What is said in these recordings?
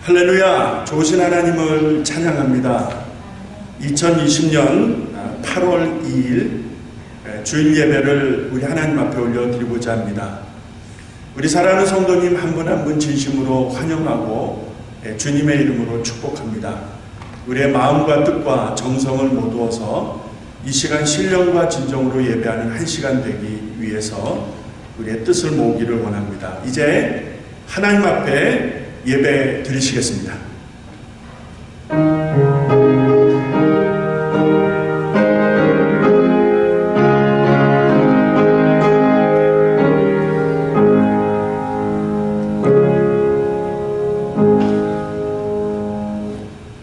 할렐루야, 좋으신 하나님을 찬양합니다. 2020년 8월 2일 주일 예배를 우리 하나님 앞에 올려드리고자 합니다. 우리 사랑하는 성도님 한 분 한 분 진심으로 환영하고 주님의 이름으로 축복합니다. 우리의 마음과 뜻과 정성을 모두어서 이 시간 신령과 진정으로 예배하는 한 시간 되기 위해서 우리의 뜻을 모으기를 원합니다. 이제 하나님 앞에 예배 드리시겠습니다.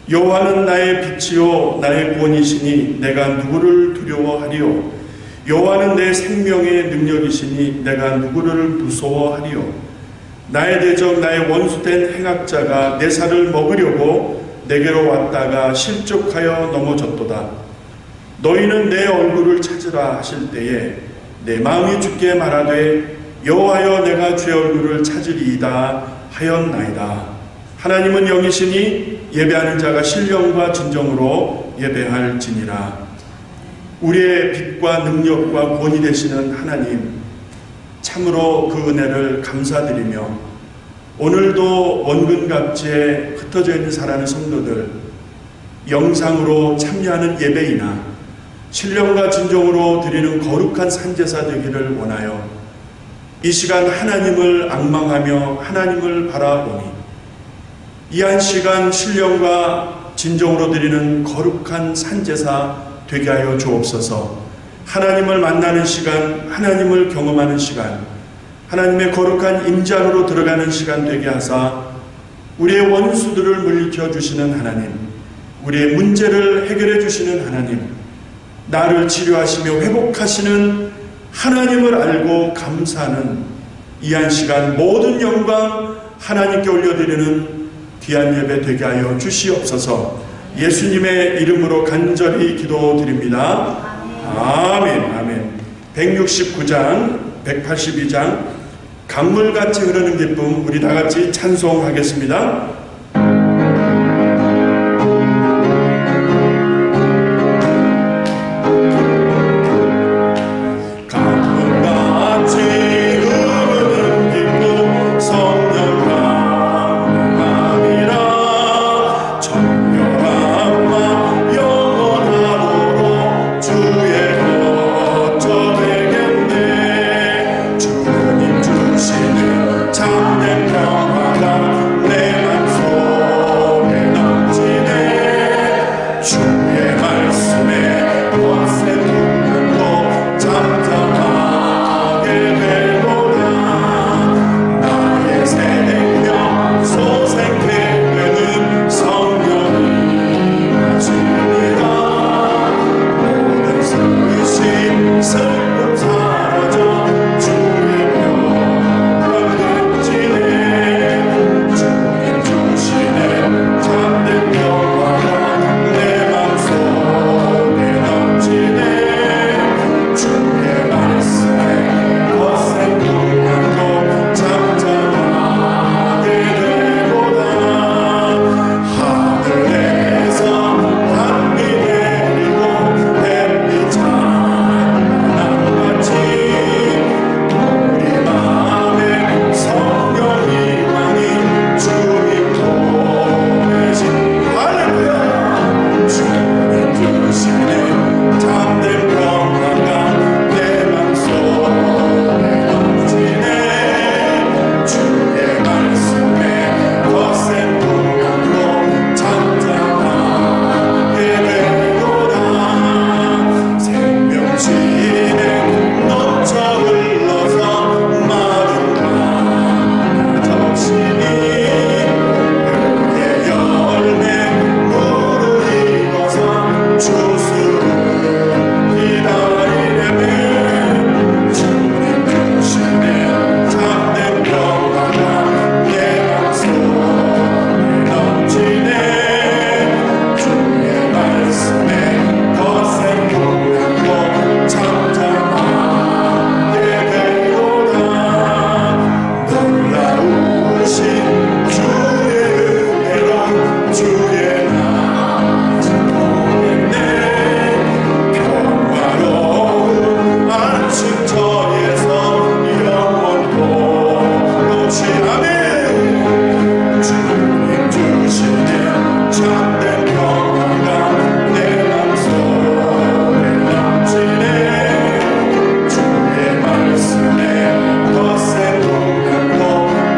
여호와는 나의 빛이요 나의 구원이시니 내가 누구를 두려워하리요. 여호와는 내 생명의 능력이시니 내가 누구를 무서워하리요. 나의 대적 나의 원수된 행악자가 내 살을 먹으려고 내게로 왔다가 실족하여 넘어졌도다. 너희는 내 얼굴을 찾으라 하실 때에 내 마음이 주께 말하되 여호와여 내가 주의 얼굴을 찾으리이다 하였나이다. 하나님은 영이시니 예배하는 자가 신령과 진정으로 예배할지니라. 우리의 빛과 능력과 구원이 되시는 하나님, 참으로 그 은혜를 감사드리며 오늘도 원근갑지에 흩어져 있는 사랑하는 성도들 영상으로 참여하는 예배이나 신령과 진정으로 드리는 거룩한 산제사 되기를 원하여 이 시간 하나님을 앙망하며 하나님을 바라보니 이 한 시간 신령과 진정으로 드리는 거룩한 산제사 되게 하여 주옵소서. 하나님을 만나는 시간, 하나님을 경험하는 시간, 하나님의 거룩한 임재 안으로 들어가는 시간 되게 하사 우리의 원수들을 물리켜 주시는 하나님, 우리의 문제를 해결해 주시는 하나님, 나를 치료하시며 회복하시는 하나님을 알고 감사하는 이 한 시간 모든 영광 하나님께 올려드리는 귀한 예배 되게 하여 주시옵소서. 예수님의 이름으로 간절히 기도드립니다. 아멘, 아멘. 169장, 182장 강물같이 흐르는 기쁨 우리 다같이 찬송하겠습니다. 주님 주시는 참된 평화가 내 맘속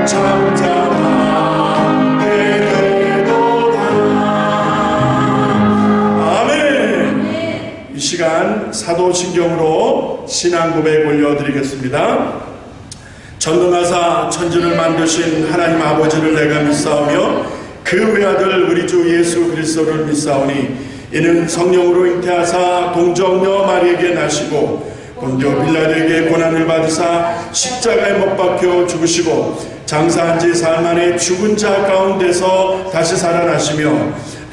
잠잠하게 되도다. 아멘. 이 시간 사도신경으로 신앙 고백 올려드리겠습니다. 전능하사 천지를 만드신 하나님 아버지를 내가 믿사오며 그 외아들 우리 주 예수 그리스도를 믿사오니 이는 성령으로 잉태하사 동정녀 마리에게 나시고 본디오 빌라도에게 고난을 받으사 십자가에 못 박혀 죽으시고 장사한 지 사흘 만에 죽은 자 가운데서 다시 살아나시며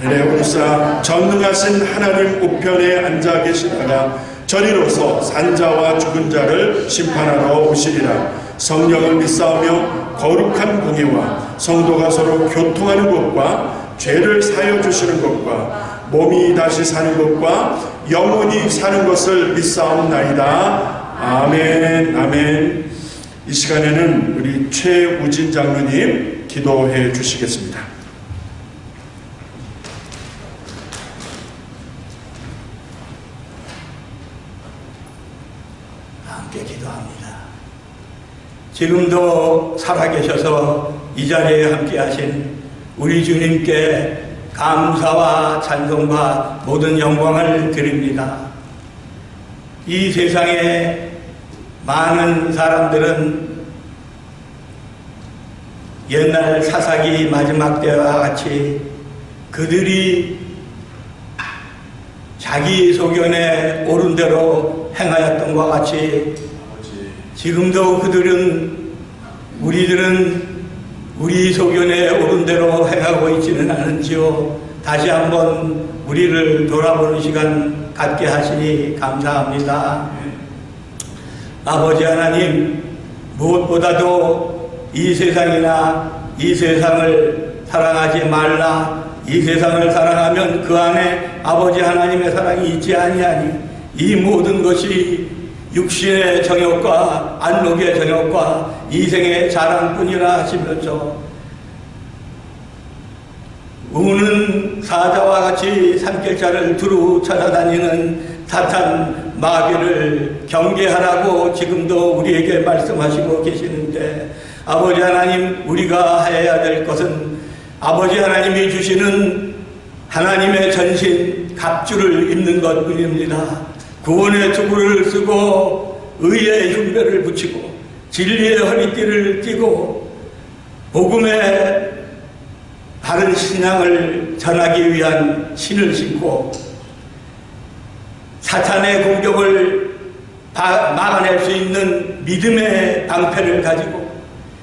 레오사 전능하신 하나님 우편에 앉아 계시다가 저리로서 산자와 죽은 자를 심판하러 오시리라. 성령을 믿사오며 거룩한 공예와 성도가 서로 교통하는 것과 죄를 사여 주시는 것과 몸이 다시 사는 것과 영원히 사는 것을 믿사옵나이다. 아멘. 아멘. 이 시간에는 우리 최우진 장로님 기도해 주시겠습니다. 함께 기도합니다. 지금도 살아계셔서 이 자리에 함께하신 우리 주님께 감사와 찬송과 모든 영광을 드립니다. 이 세상에 많은 사람들은 옛날 사사기 마지막 때와 같이 그들이 자기 소견에 옳은 대로 행하였던 것과 같이 지금도 우리들은 우리 소견에 옳은 대로 행하고 있지는 않은지요. 다시 한번 우리를 돌아보는 시간 갖게 하시니 감사합니다. 아버지 하나님, 무엇보다도 이 세상이나 이 세상을 사랑하지 말라. 이 세상을 사랑하면 그 안에 아버지 하나님의 사랑이 있지 아니하니 이 모든 것이 육신의 정욕과 안목의 정욕과 이생의 자랑뿐이라 하시면서 우는 사자와 같이 산길자를 두루 찾아다니는 사탄 마귀를 경계하라고 지금도 우리에게 말씀하시고 계시는데, 아버지 하나님, 우리가 해야 될 것은 아버지 하나님이 주시는 하나님의 전신 갑주를 입는 것뿐입니다. 구원의 투구를 쓰고 의의 흉배를 붙이고 진리의 허리띠를 띠고 복음의 바른 신앙을 전하기 위한 신을 신고 사탄의 공격을 막아낼 수 있는 믿음의 방패를 가지고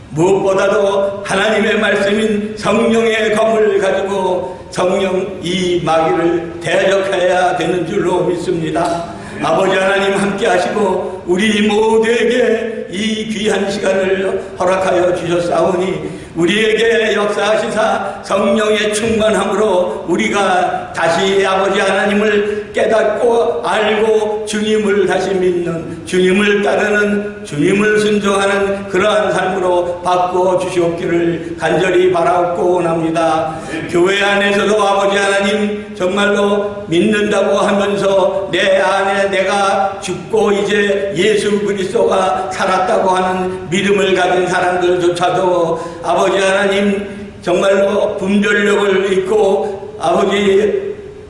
무엇보다도 하나님의 말씀인 성령의 검을 가지고 성령 이 마귀를 대적해야 되는 줄로 믿습니다. 아버지 하나님 함께 하시고 우리 모두에게 이 귀한 시간을 허락하여 주셨사오니 우리에게 역사하시사 성령의 충만함으로 우리가 다시 아버지 하나님을 깨닫고 알고 주님을 다시 믿는, 주님을 따르는, 주님을 순종하는 그러한 삶으로 바꾸어 주시옵기를 간절히 바라옵고 원합니다. 교회 안에서도 아버지 하나님 정말로 믿는다고 하면서 내 안에 내가 죽고 이제 예수 그리스도가 살았다고 하는 믿음을 가진 사람들조차도 아버지 하나님 정말로 분별력을 잃고 아버지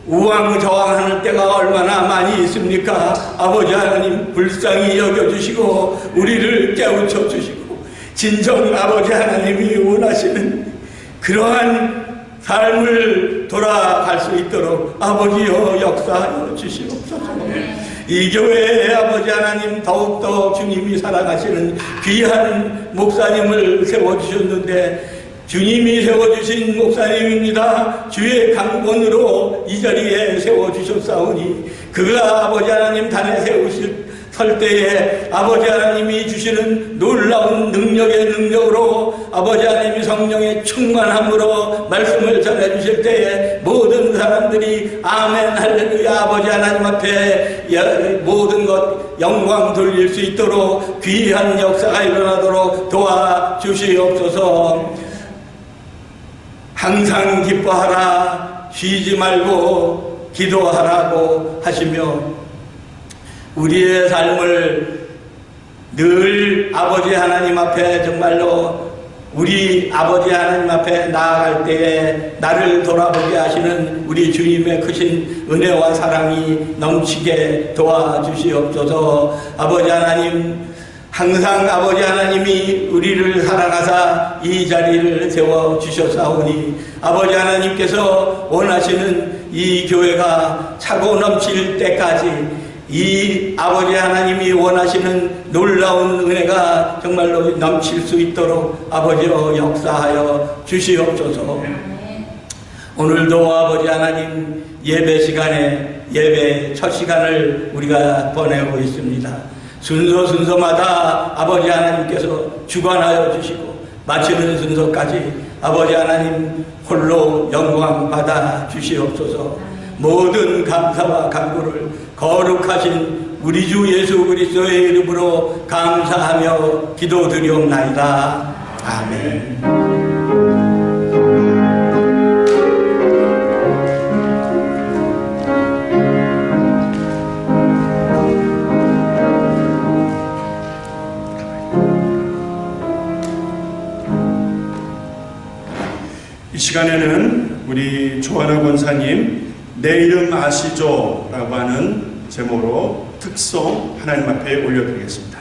우왕좌왕하는 때가 얼마나 많이 있습니까? 아버지 하나님 불쌍히 여겨주시고 우리를 깨우쳐 주시고 진정 아버지 하나님이 원하시는 그러한 삶을 돌아갈 수 있도록 아버지여 역사하여 주시옵소서. 이 교회에 아버지 하나님 더욱더 주님이 사랑하시는 귀한 목사님을 세워주셨는데 주님이 세워주신 목사님입니다. 주의 강권으로 이 자리에 세워주셨사오니 그가 아버지 하나님 단에 세우실 설 때에 아버지 하나님이 주시는 놀라운 능력의 능력으로 아버지 하나님이 성령의 충만함으로 말씀을 전해주실 때에 모든 사람들이 아멘 할렐루야 아버지 하나님 앞에 모든 것 영광 돌릴 수 있도록 귀한 역사가 일어나도록 도와주시옵소서. 항상 기뻐하라 쉬지 말고 기도하라고 하시며 우리의 삶을 늘 아버지 하나님 앞에 정말로 우리 아버지 하나님 앞에 나아갈 때에 나를 돌아보게 하시는 우리 주님의 크신 은혜와 사랑이 넘치게 도와주시옵소서. 아버지 하나님, 항상 아버지 하나님이 우리를 사랑하사 이 자리를 세워주셨사오니 아버지 하나님께서 원하시는 이 교회가 차고 넘칠 때까지 이 아버지 하나님이 원하시는 놀라운 은혜가 정말로 넘칠 수 있도록 아버지로 역사하여 주시옵소서. 오늘도 아버지 하나님 예배 시간에 예배 첫 시간을 우리가 보내고 있습니다. 순서마다 아버지 하나님께서 주관하여 주시고 마치는 순서까지 아버지 하나님 홀로 영광 받아 주시옵소서. 모든 감사와 간구를 거룩하신 우리 주 예수 그리스도의 이름으로 감사하며 기도드리옵나이다. 아멘. 이 시간에는 우리 조하나 권사님 내 이름 아시죠? 라고 하는 제목으로 특송 하나님 앞에 올려드리겠습니다.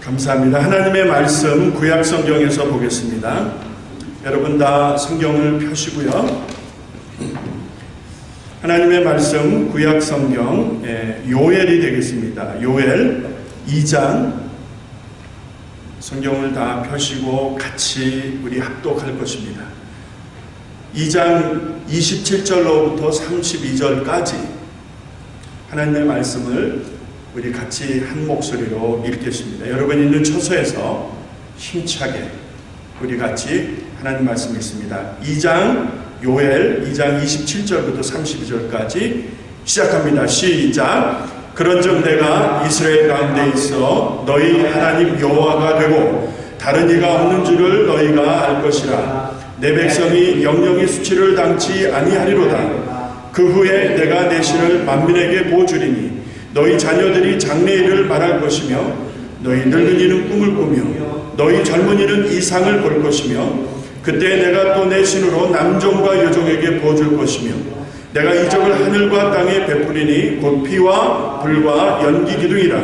감사합니다. 하나님의 말씀 구약 성경에서 보겠습니다. 여러분 다 성경을 펴시고요. 하나님의 말씀 구약 성경 요엘이 되겠습니다. 요엘 2장 성경을 다 펴시고 같이 우리 합독할 것입니다. 2장 27절로부터 32절까지 하나님의 말씀을 우리 같이 한 목소리로 읽겠습니다. 여러분 있는 처소에서 힘차게 우리 같이 하나님 말씀 읽습니다. 2장 요엘 2장 27절부터 32절까지 시작합니다. 시작. 그런즉 내가 이스라엘 가운데 있어 너희 하나님 여호와가 되고 다른 이가 없는 줄을 너희가 알 것이라. 내 백성이 영영의 수치를 당치 아니하리로다. 그 후에 내가 내 신을 만민에게 보여주리니 너희 자녀들이 장래일을 말할 것이며 너희 늙은이는 꿈을 꾸며 너희 젊은이는 이상을 볼 것이며 그때 내가 또 내 신으로 남종과 여종에게 보여줄 것이며 내가 이적을 하늘과 땅에 베푸리니 곧 피와 불과 연기 기둥이라.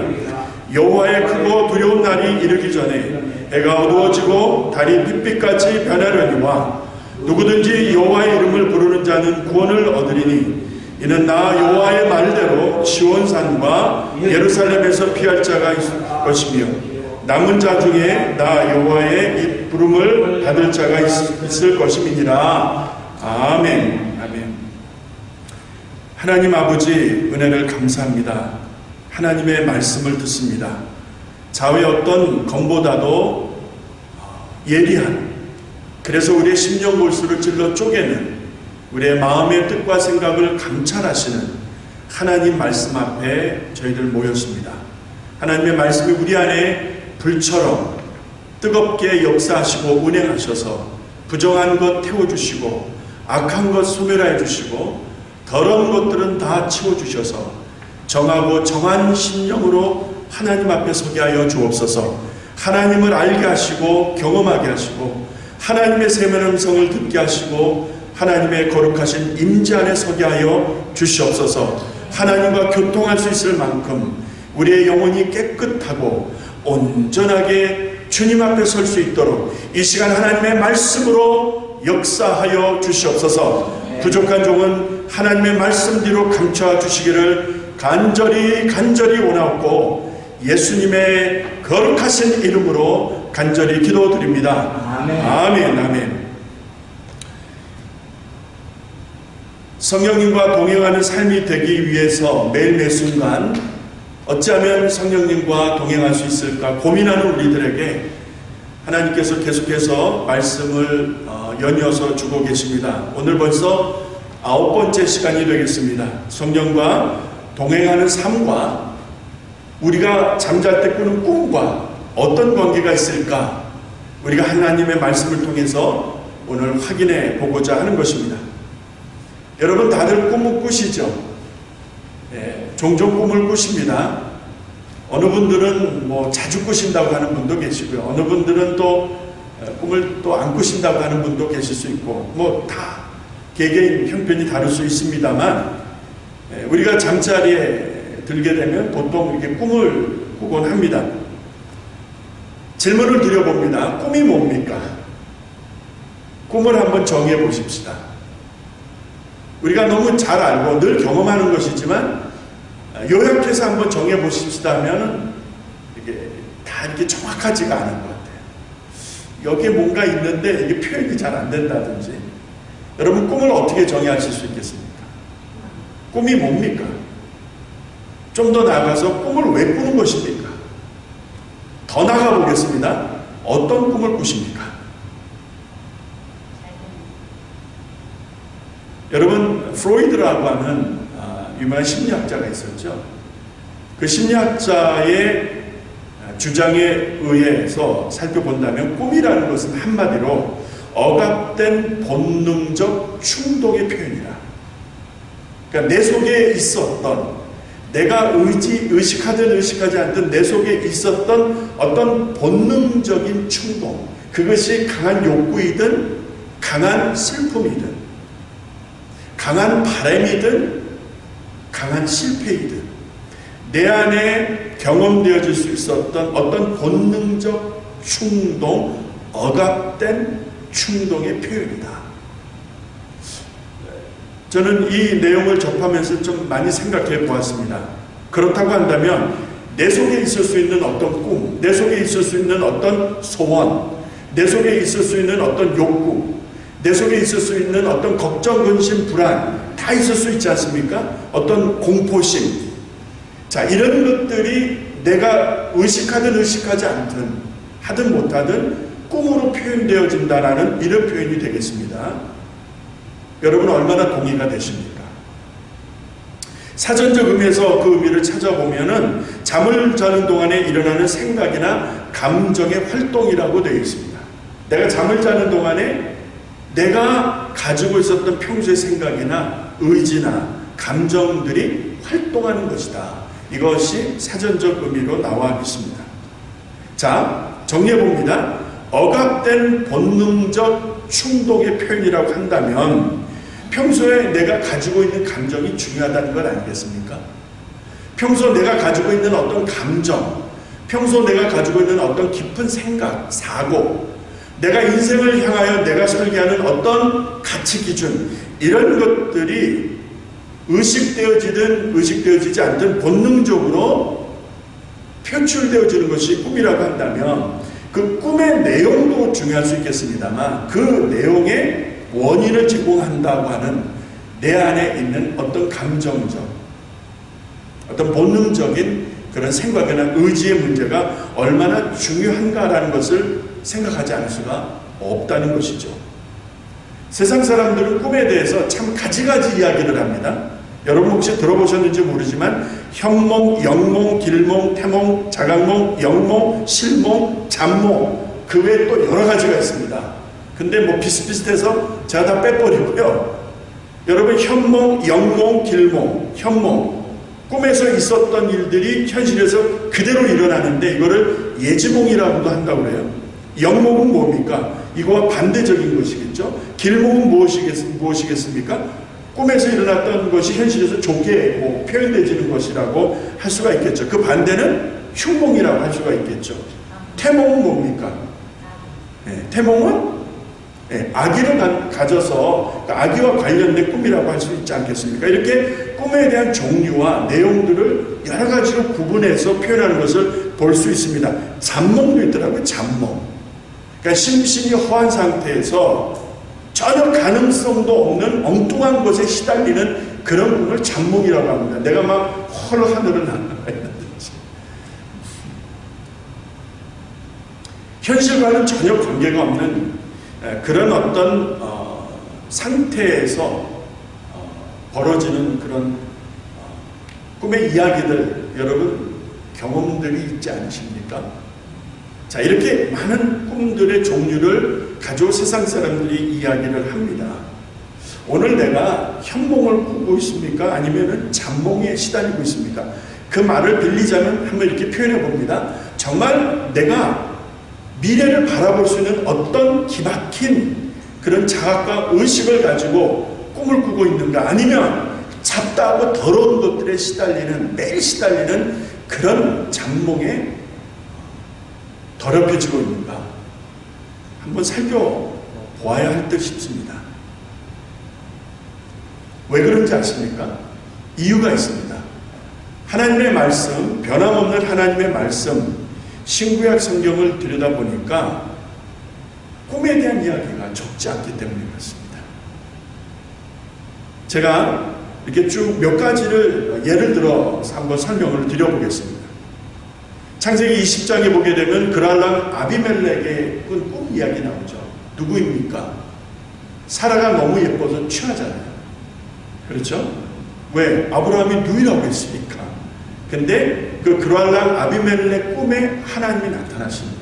여호와의 크고 두려운 날이 이르기 전에 해가 어두워지고 달이 핏빛같이 변하려니와 누구든지 여호와의 이름을 부르는 자는 구원을 얻으리니 이는 나 여호와의 말대로 시온산과 예루살렘에서 피할 자가 있을 것이며 남은 자 중에 나 여호와의 이 부름을 받을 자가 있을 것임이니라. 아멘. 아멘. 하나님 아버지 은혜를 감사합니다. 하나님의 말씀을 듣습니다. 좌우의 어떤 검보다도 예리한, 그래서 우리의 심령 골수를 찔러 쪼개는 우리의 마음의 뜻과 생각을 감찰하시는 하나님 말씀 앞에 저희들 모였습니다. 하나님의 말씀이 우리 안에 불처럼 뜨겁게 역사하시고 운행하셔서 부정한 것 태워주시고 악한 것 소멸하여 주시고 더러운 것들은 다 치워주셔서 정하고 정한 심령으로 하나님 앞에 서게 하여 주옵소서. 하나님을 알게 하시고 경험하게 하시고 하나님의 세면 음성을 듣게 하시고 하나님의 거룩하신 임재 안에 서게 하여 주시옵소서. 하나님과 교통할 수 있을 만큼 우리의 영혼이 깨끗하고 온전하게 주님 앞에 설 수 있도록 이 시간 하나님의 말씀으로 역사하여 주시옵소서. 부족한 종은 하나님의 말씀대로 감춰 주시기를 간절히 원하옵고 예수님의 거룩하신 이름으로 간절히 기도드립니다. 아멘. 아멘. 아멘. 성령님과 동행하는 삶이 되기 위해서 매일 매 순간 어찌하면 성령님과 동행할 수 있을까 고민하는 우리들에게 하나님께서 계속해서 말씀을 연이어서 주고 계십니다. 오늘 벌써 9번째 시간이 되겠습니다. 성령과 동행하는 삶과 우리가 잠잘 때 꾸는 꿈과 어떤 관계가 있을까 우리가 하나님의 말씀을 통해서 오늘 확인해 보고자 하는 것입니다. 여러분 다들 꿈을 꾸시죠? 종종 꿈을 꾸십니다. 어느 분들은 뭐 자주 꾸신다고 하는 분도 계시고요. 어느 분들은 또 꿈을 또 안 꾸신다고 하는 분도 계실 수 있고 뭐 다 개개인 형편이 다를 수 있습니다만 우리가 잠자리에 들게 되면 보통 이렇게 꿈을 꾸곤 합니다. 질문을 드려봅니다. 꿈이 뭡니까? 꿈을 한번 정해 보십시다. 우리가 너무 잘 알고 늘 경험하는 것이지만 요약해서 한번 정해 보십시다 하면 이게 다 이렇게 정확하지가 않은 것 같아요. 여기에 뭔가 있는데 이게 표현이 잘 안 된다든지. 여러분 꿈을 어떻게 정의하실 수 있겠습니까? 꿈이 뭡니까? 좀 더 나아가서 꿈을 왜 꾸는 것입니까? 더 나아가 보겠습니다. 어떤 꿈을 꾸십니까? 여러분 프로이드라고 하는 유명한 심리학자가 있었죠. 그 심리학자의 주장에 의해서 살펴본다면 꿈이라는 것은 한마디로 억압된 본능적 충동의 표현이라. 그러니까 내 속에 있었던 내가 의식하든 의식하지 않든 내 속에 있었던 어떤 본능적인 충동, 그것이 강한 욕구이든 강한 슬픔이든 강한 바람이든 강한 실패이든 내 안에 경험되어질 수 있었던 어떤 본능적 충동, 억압된 충동의 표현이다. 저는 이 내용을 접하면서 좀 많이 생각해 보았습니다. 그렇다고 한다면 내 속에 있을 수 있는 어떤 꿈, 내 속에 있을 수 있는 어떤 소원, 내 속에 있을 수 있는 어떤 욕구, 내 속에 있을 수 있는 어떤 걱정, 근심, 불안 다 있을 수 있지 않습니까? 어떤 공포심. 자, 이런 것들이 내가 의식하든 의식하지 않든 하든 못하든 꿈으로 표현되어진다라는 이런 표현이 되겠습니다. 여러분 얼마나 동의가 되십니까? 사전적 의미에서 그 의미를 찾아보면은 잠을 자는 동안에 일어나는 생각이나 감정의 활동이라고 되어 있습니다. 내가 잠을 자는 동안에 내가 가지고 있었던 평소의 생각이나 의지나 감정들이 활동하는 것이다. 이것이 사전적 의미로 나와 있습니다. 자, 정리해봅니다. 억압된 본능적 충동의 표현이라고 한다면 평소에 내가 가지고 있는 감정이 중요하다는 것 아니겠습니까? 평소 내가 가지고 있는 어떤 감정, 평소 내가 가지고 있는 어떤 깊은 생각, 사고, 내가 인생을 향하여 내가 설계하는 어떤 가치 기준, 이런 것들이 의식되어지든 의식되어지지 않든 본능적으로 표출되어지는 것이 꿈이라고 한다면 그 꿈의 내용도 중요할 수 있겠습니다만 그 내용의 원인을 제공한다고 하는 내 안에 있는 어떤 감정적, 어떤 본능적인 그런 생각이나 의지의 문제가 얼마나 중요한가라는 것을 생각하지 않을 수가 없다는 것이죠. 세상 사람들은 꿈에 대해서 참 가지가지 이야기를 합니다. 여러분 혹시 들어보셨는지 모르지만 현몽, 영몽, 길몽, 태몽, 자각몽, 영몽, 실몽, 잠몽 그 외에 또 여러 가지가 있습니다. 근데 뭐 비슷비슷해서 제가 다 빼버리고요. 여러분, 현몽, 영몽, 길몽, 현몽, 꿈에서 있었던 일들이 현실에서 그대로 일어나는데 이거를 예지몽이라고도 한다고 그래요. 영몽은 뭡니까? 이거와 반대적인 것이겠죠. 길몽은 무엇이겠습니까? 꿈에서 일어났던 것이 현실에서 좋게 표현되지는 것이라고 할 수가 있겠죠. 그 반대는 흉몽이라고 할 수가 있겠죠. 태몽은 뭡니까? 태몽은 아기를 가져서 아기와 관련된 꿈이라고 할 수 있지 않겠습니까? 이렇게 꿈에 대한 종류와 내용들을 여러 가지로 구분해서 표현하는 것을 볼 수 있습니다. 잠몽도 있더라고요. 잠몽. 그러니까 심신이 허한 상태에서 전혀 가능성도 없는 엉뚱한 것에 시달리는 그런 꿈을 잠몽이라고 합니다. 내가 막 하늘을 날아가 있는지. 현실과는 전혀 관계가 없는 그런 어떤 상태에서 벌어지는 그런 꿈의 이야기들, 여러분 경험들이 있지 않으십니까? 자, 이렇게 많은 꿈들의 종류를 가지고 세상 사람들이 이야기를 합니다. 오늘 내가 현몽을 꾸고 있습니까? 아니면 잠몽에 시달리고 있습니까? 그 말을 빌리자면 한번 이렇게 표현해 봅니다. 정말 내가 미래를 바라볼 수 있는 어떤 기막힌 그런 자각과 의식을 가지고 꿈을 꾸고 있는가, 아니면 잡다하고 더러운 것들에 시달리는, 매일 시달리는 그런 잠몽에 더럽혀지고 있는가 한번 살펴보아야 할 듯 싶습니다. 왜 그런지 아십니까? 이유가 있습니다. 하나님의 말씀, 변함없는 하나님의 말씀, 신구약 성경을 들여다보니까 꿈에 대한 이야기가 적지 않기 때문에 그렇습니다. 제가 이렇게 쭉 몇 가지를 예를 들어 한번 설명을 드려보겠습니다. 창세기 20장에 보게 되면 그랄랑 아비멜렉의 꿈 이야기 나오죠. 누구입니까? 사라가 너무 예뻐서 취하잖아요. 그렇죠? 왜? 아브라함이 누이라고 했으니까. 근데 그 그랄랑 아비멜렉 꿈에 하나님이 나타나신 거예요.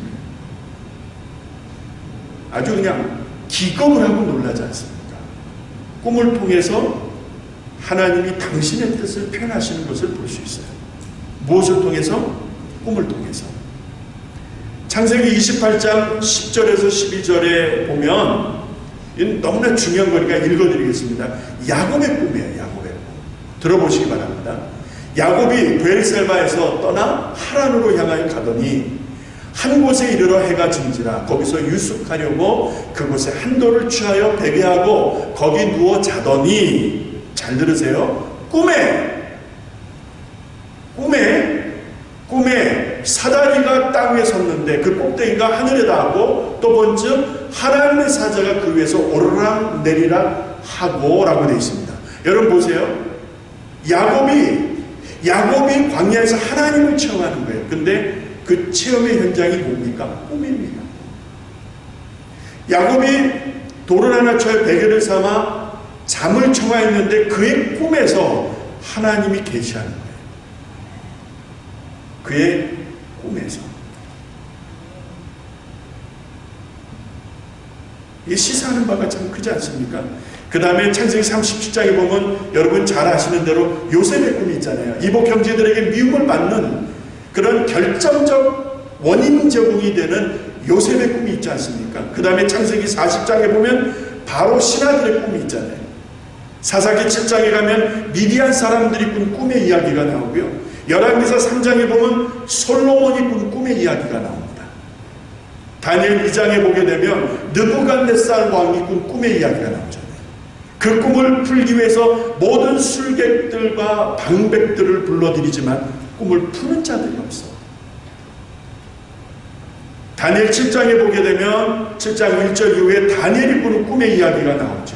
아주 그냥 기겁을 하고 놀라지 않습니까? 꿈을 통해서 하나님이 당신의 뜻을 표현하시는 것을 볼 수 있어요. 무엇을 통해서? 꿈을 통해서. 창세기 28장 10절에서 12절에 보면 너무나 중요한 거니까 읽어드리겠습니다. 야곱의 꿈이에요. 야곱의 꿈. 들어보시기 바랍니다. 야곱이 브엘셀바에서 떠나 하란으로 향하여 가더니 한 곳에 이르러 해가 진지라 거기서 유숙하려고 그곳에 한 돌을 취하여 베개하고 거기 누워 자더니, 잘 들으세요, 꿈에 사다리가 땅 위에 섰는데 그 꼭대기가 하늘에 닿고 또 본즉 하나님의 사자가 그 위에서 오르락 내리락 하고 라고 되어 있습니다. 여러분 보세요. 야곱이 광야에서 하나님을 체험하는 거예요. 근데 그 체험의 현장이 뭡니까? 꿈입니다. 야곱이 돌을 하나 쳐서 베개를 삼아 잠을 청하였는데 그의 꿈에서 하나님이 계시하는 거예요. 그의 꿈에서. 이 시사하는 바가 참 크지 않습니까? 그 다음에 창세기 37장에 보면 여러분 잘 아시는 대로 요셉의 꿈이 있잖아요. 이복 형제들에게 미움을 받는 그런 결정적 원인 제공이 되는 요셉의 꿈이 있지 않습니까? 그 다음에 창세기 40장에 보면 바로 신하들의 꿈이 있잖아요. 사사기 7장에 가면 미디안 사람들이 꾼 꿈의 이야기가 나오고요. 열왕기사 3장에 보면 솔로몬이 꾼 꿈의 이야기가 나옵니다. 다니엘 2장에 보게 되면 느부갓네살 왕이 꾼 꿈의 이야기가 나오잖아요. 그 꿈을 풀기 위해서 모든 술객들과 방백들을 불러들이지만 꿈을 푸는 자들이 없어. 다니엘 7장에 보게 되면 7장 1절 이후에 다니엘이 꾸는 꿈의 이야기가 나오죠.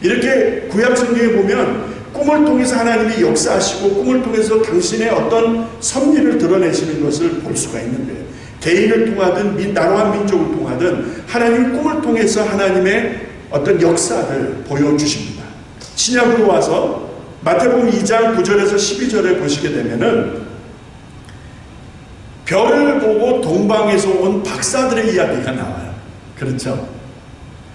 이렇게 구약 성경에 보면 꿈을 통해서 하나님이 역사하시고 꿈을 통해서 당신의 어떤 섭리를 드러내시는 것을 볼 수가 있는 거예요. 개인을 통하든 나라와 민족을 통하든 하나님 꿈을 통해서 하나님의 어떤 역사를 보여주십니다. 신약으로 와서 마태복음 2장 9절에서 12절에 보시게 되면은 별을 보고 동방에서 온 박사들의 이야기가 나와요. 그렇죠?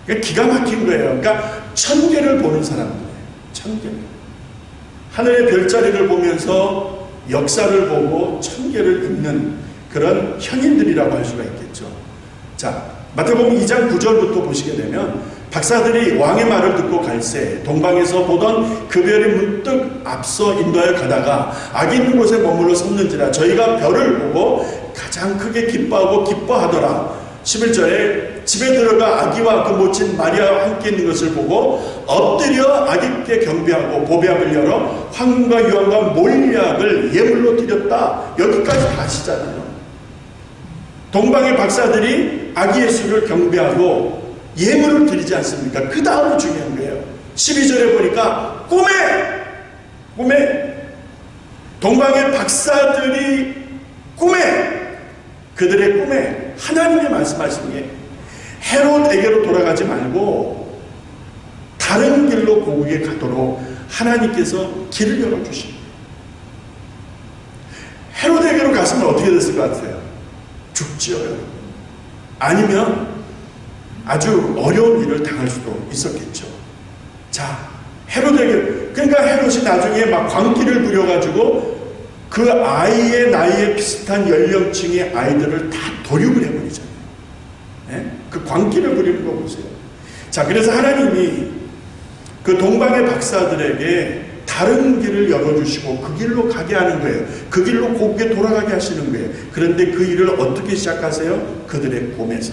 그러니까 기가 막힌 거예요. 그러니까 천계를 보는 사람들이에요. 천계. 하늘의 별자리를 보면서 역사를 보고 천계를 읽는 그런 현인들이라고 할 수가 있겠죠. 자, 마태복음 2장 9절부터 보시게 되면 박사들이 왕의 말을 듣고 갈새 동방에서 보던 그 별이 문득 앞서 인도하여 가다가 악이 있는 곳에 머물러 섰는지라 저희가 별을 보고 가장 크게 기뻐하고 기뻐하더라. 11절에 집에 들어가 아기와 그 모친 마리아와 함께 있는 것을 보고 엎드려 아기께 경배하고 보배압을 열어 황금과 유황과 몰약을 예물로 드렸다. 여기까지 가시잖아요. 동방의 박사들이 아기 예수를 경배하고 예물을 드리지 않습니까? 그 다음으로 중요한 거예요. 12절에 보니까 꿈에 동방의 박사들이 그들의 꿈에 하나님이 말씀하시는 게 헤롯에게로 돌아가지 말고 다른 길로 고국에 가도록 하나님께서 길을 열어주십니다. 헤롯에게로 갔으면 어떻게 됐을 것 같아요? 죽지요, 여러분. 아니면 아주 어려운 일을 당할 수도 있었겠죠. 자, 헤롯에게, 그러니까 헤롯이 나중에 막 광기를 부려가지고 그 아이의 나이에 비슷한 연령층의 아이들을 다 도륙을 해버리잖아요. 네? 그 광기를 부리는 거 보세요. 자, 그래서 하나님이 그 동방의 박사들에게 다른 길을 열어주시고 그 길로 가게 하는 거예요. 그 길로 고국에 돌아가게 하시는 거예요. 그런데 그 일을 어떻게 시작하세요? 그들의 꿈에서.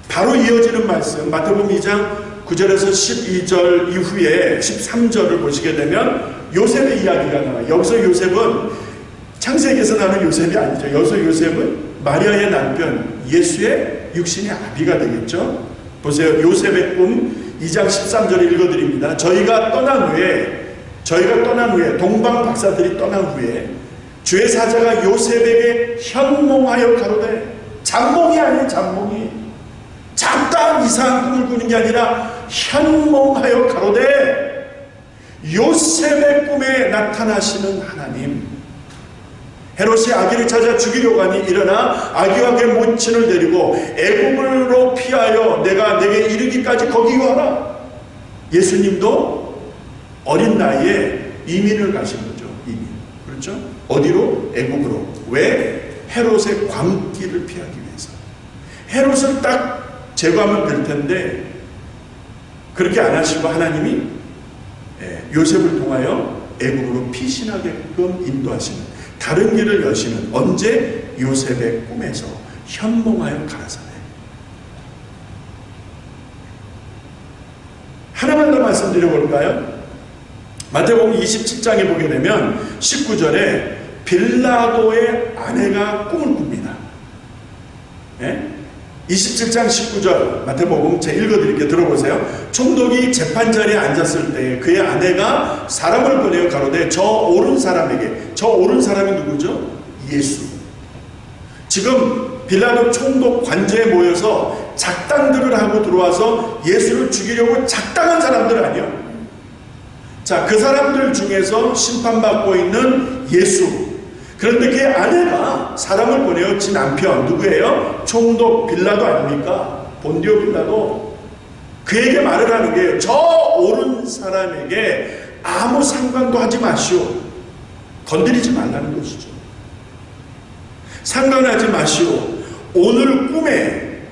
바로 이어지는 말씀 마태복음 2장 9절에서 12절 이후에 13절을 보시게 되면 요셉의 이야기가 나와요. 여기서 요셉은 창세기에서 나는 요셉이 아니죠. 여기서 요셉은 마리아의 남편 예수의 육신의 아비가 되겠죠. 보세요. 요셉의 꿈 2장 13절을 읽어드립니다. 저희가 떠난 후에 동방 박사들이 떠난 후에 주의 사자가 요셉에게 현몽하여 가로되, 잠몽이 아니에요. 잠몽이 잡다한 이상한 꿈을 꾸는 게 아니라 현몽하여 가로되 요셉의 꿈에 나타나시는 하나님, 헤롯이 아기를 찾아 죽이려고 하니 일어나 아기와 그의 모친을 데리고 애굽으로 피하여 내가 내게 이르기까지 거기 와라. 예수님도 어린 나이에 이민을 가신 거죠. 이민. 그렇죠? 어디로? 애굽으로. 왜? 헤롯의 광기를 피하기 위해서. 헤롯을 딱 제거하면 될 텐데 그렇게 안 하시고 하나님이 요셉을 통하여 애굽으로 피신하게끔 인도하시는, 다른 길을 여시는, 언제? 요셉의 꿈에서 현몽하여 가라사대. 하나만 더 말씀드려 볼까요? 마태복음 27장에 보게 되면 19절에 빌라도의 아내가 꿈을 꿉니다. 27장 19절 마태복음 제가 읽어드릴게요. 들어보세요. 총독이 재판자리에 앉았을 때 그의 아내가 사람을 보내어 가로되 저 옳은 사람에게, 저 옳은 사람이 누구죠? 예수. 지금 빌라도 총독 관저에 모여서 작당들을 하고 들어와서 예수를 죽이려고 작당한 사람들 아니에요. 자, 그 사람들 중에서 심판받고 있는 예수. 그런데 그의 아내가 사람을 보내어 지 남편, 누구예요? 총독 빌라도 아닙니까? 본디오 빌라도. 그에게 말을 하는 게, 저 옳은 사람에게 아무 상관도 하지 마시오. 건드리지 말라는 것이죠. 상관하지 마시오. 오늘 꿈에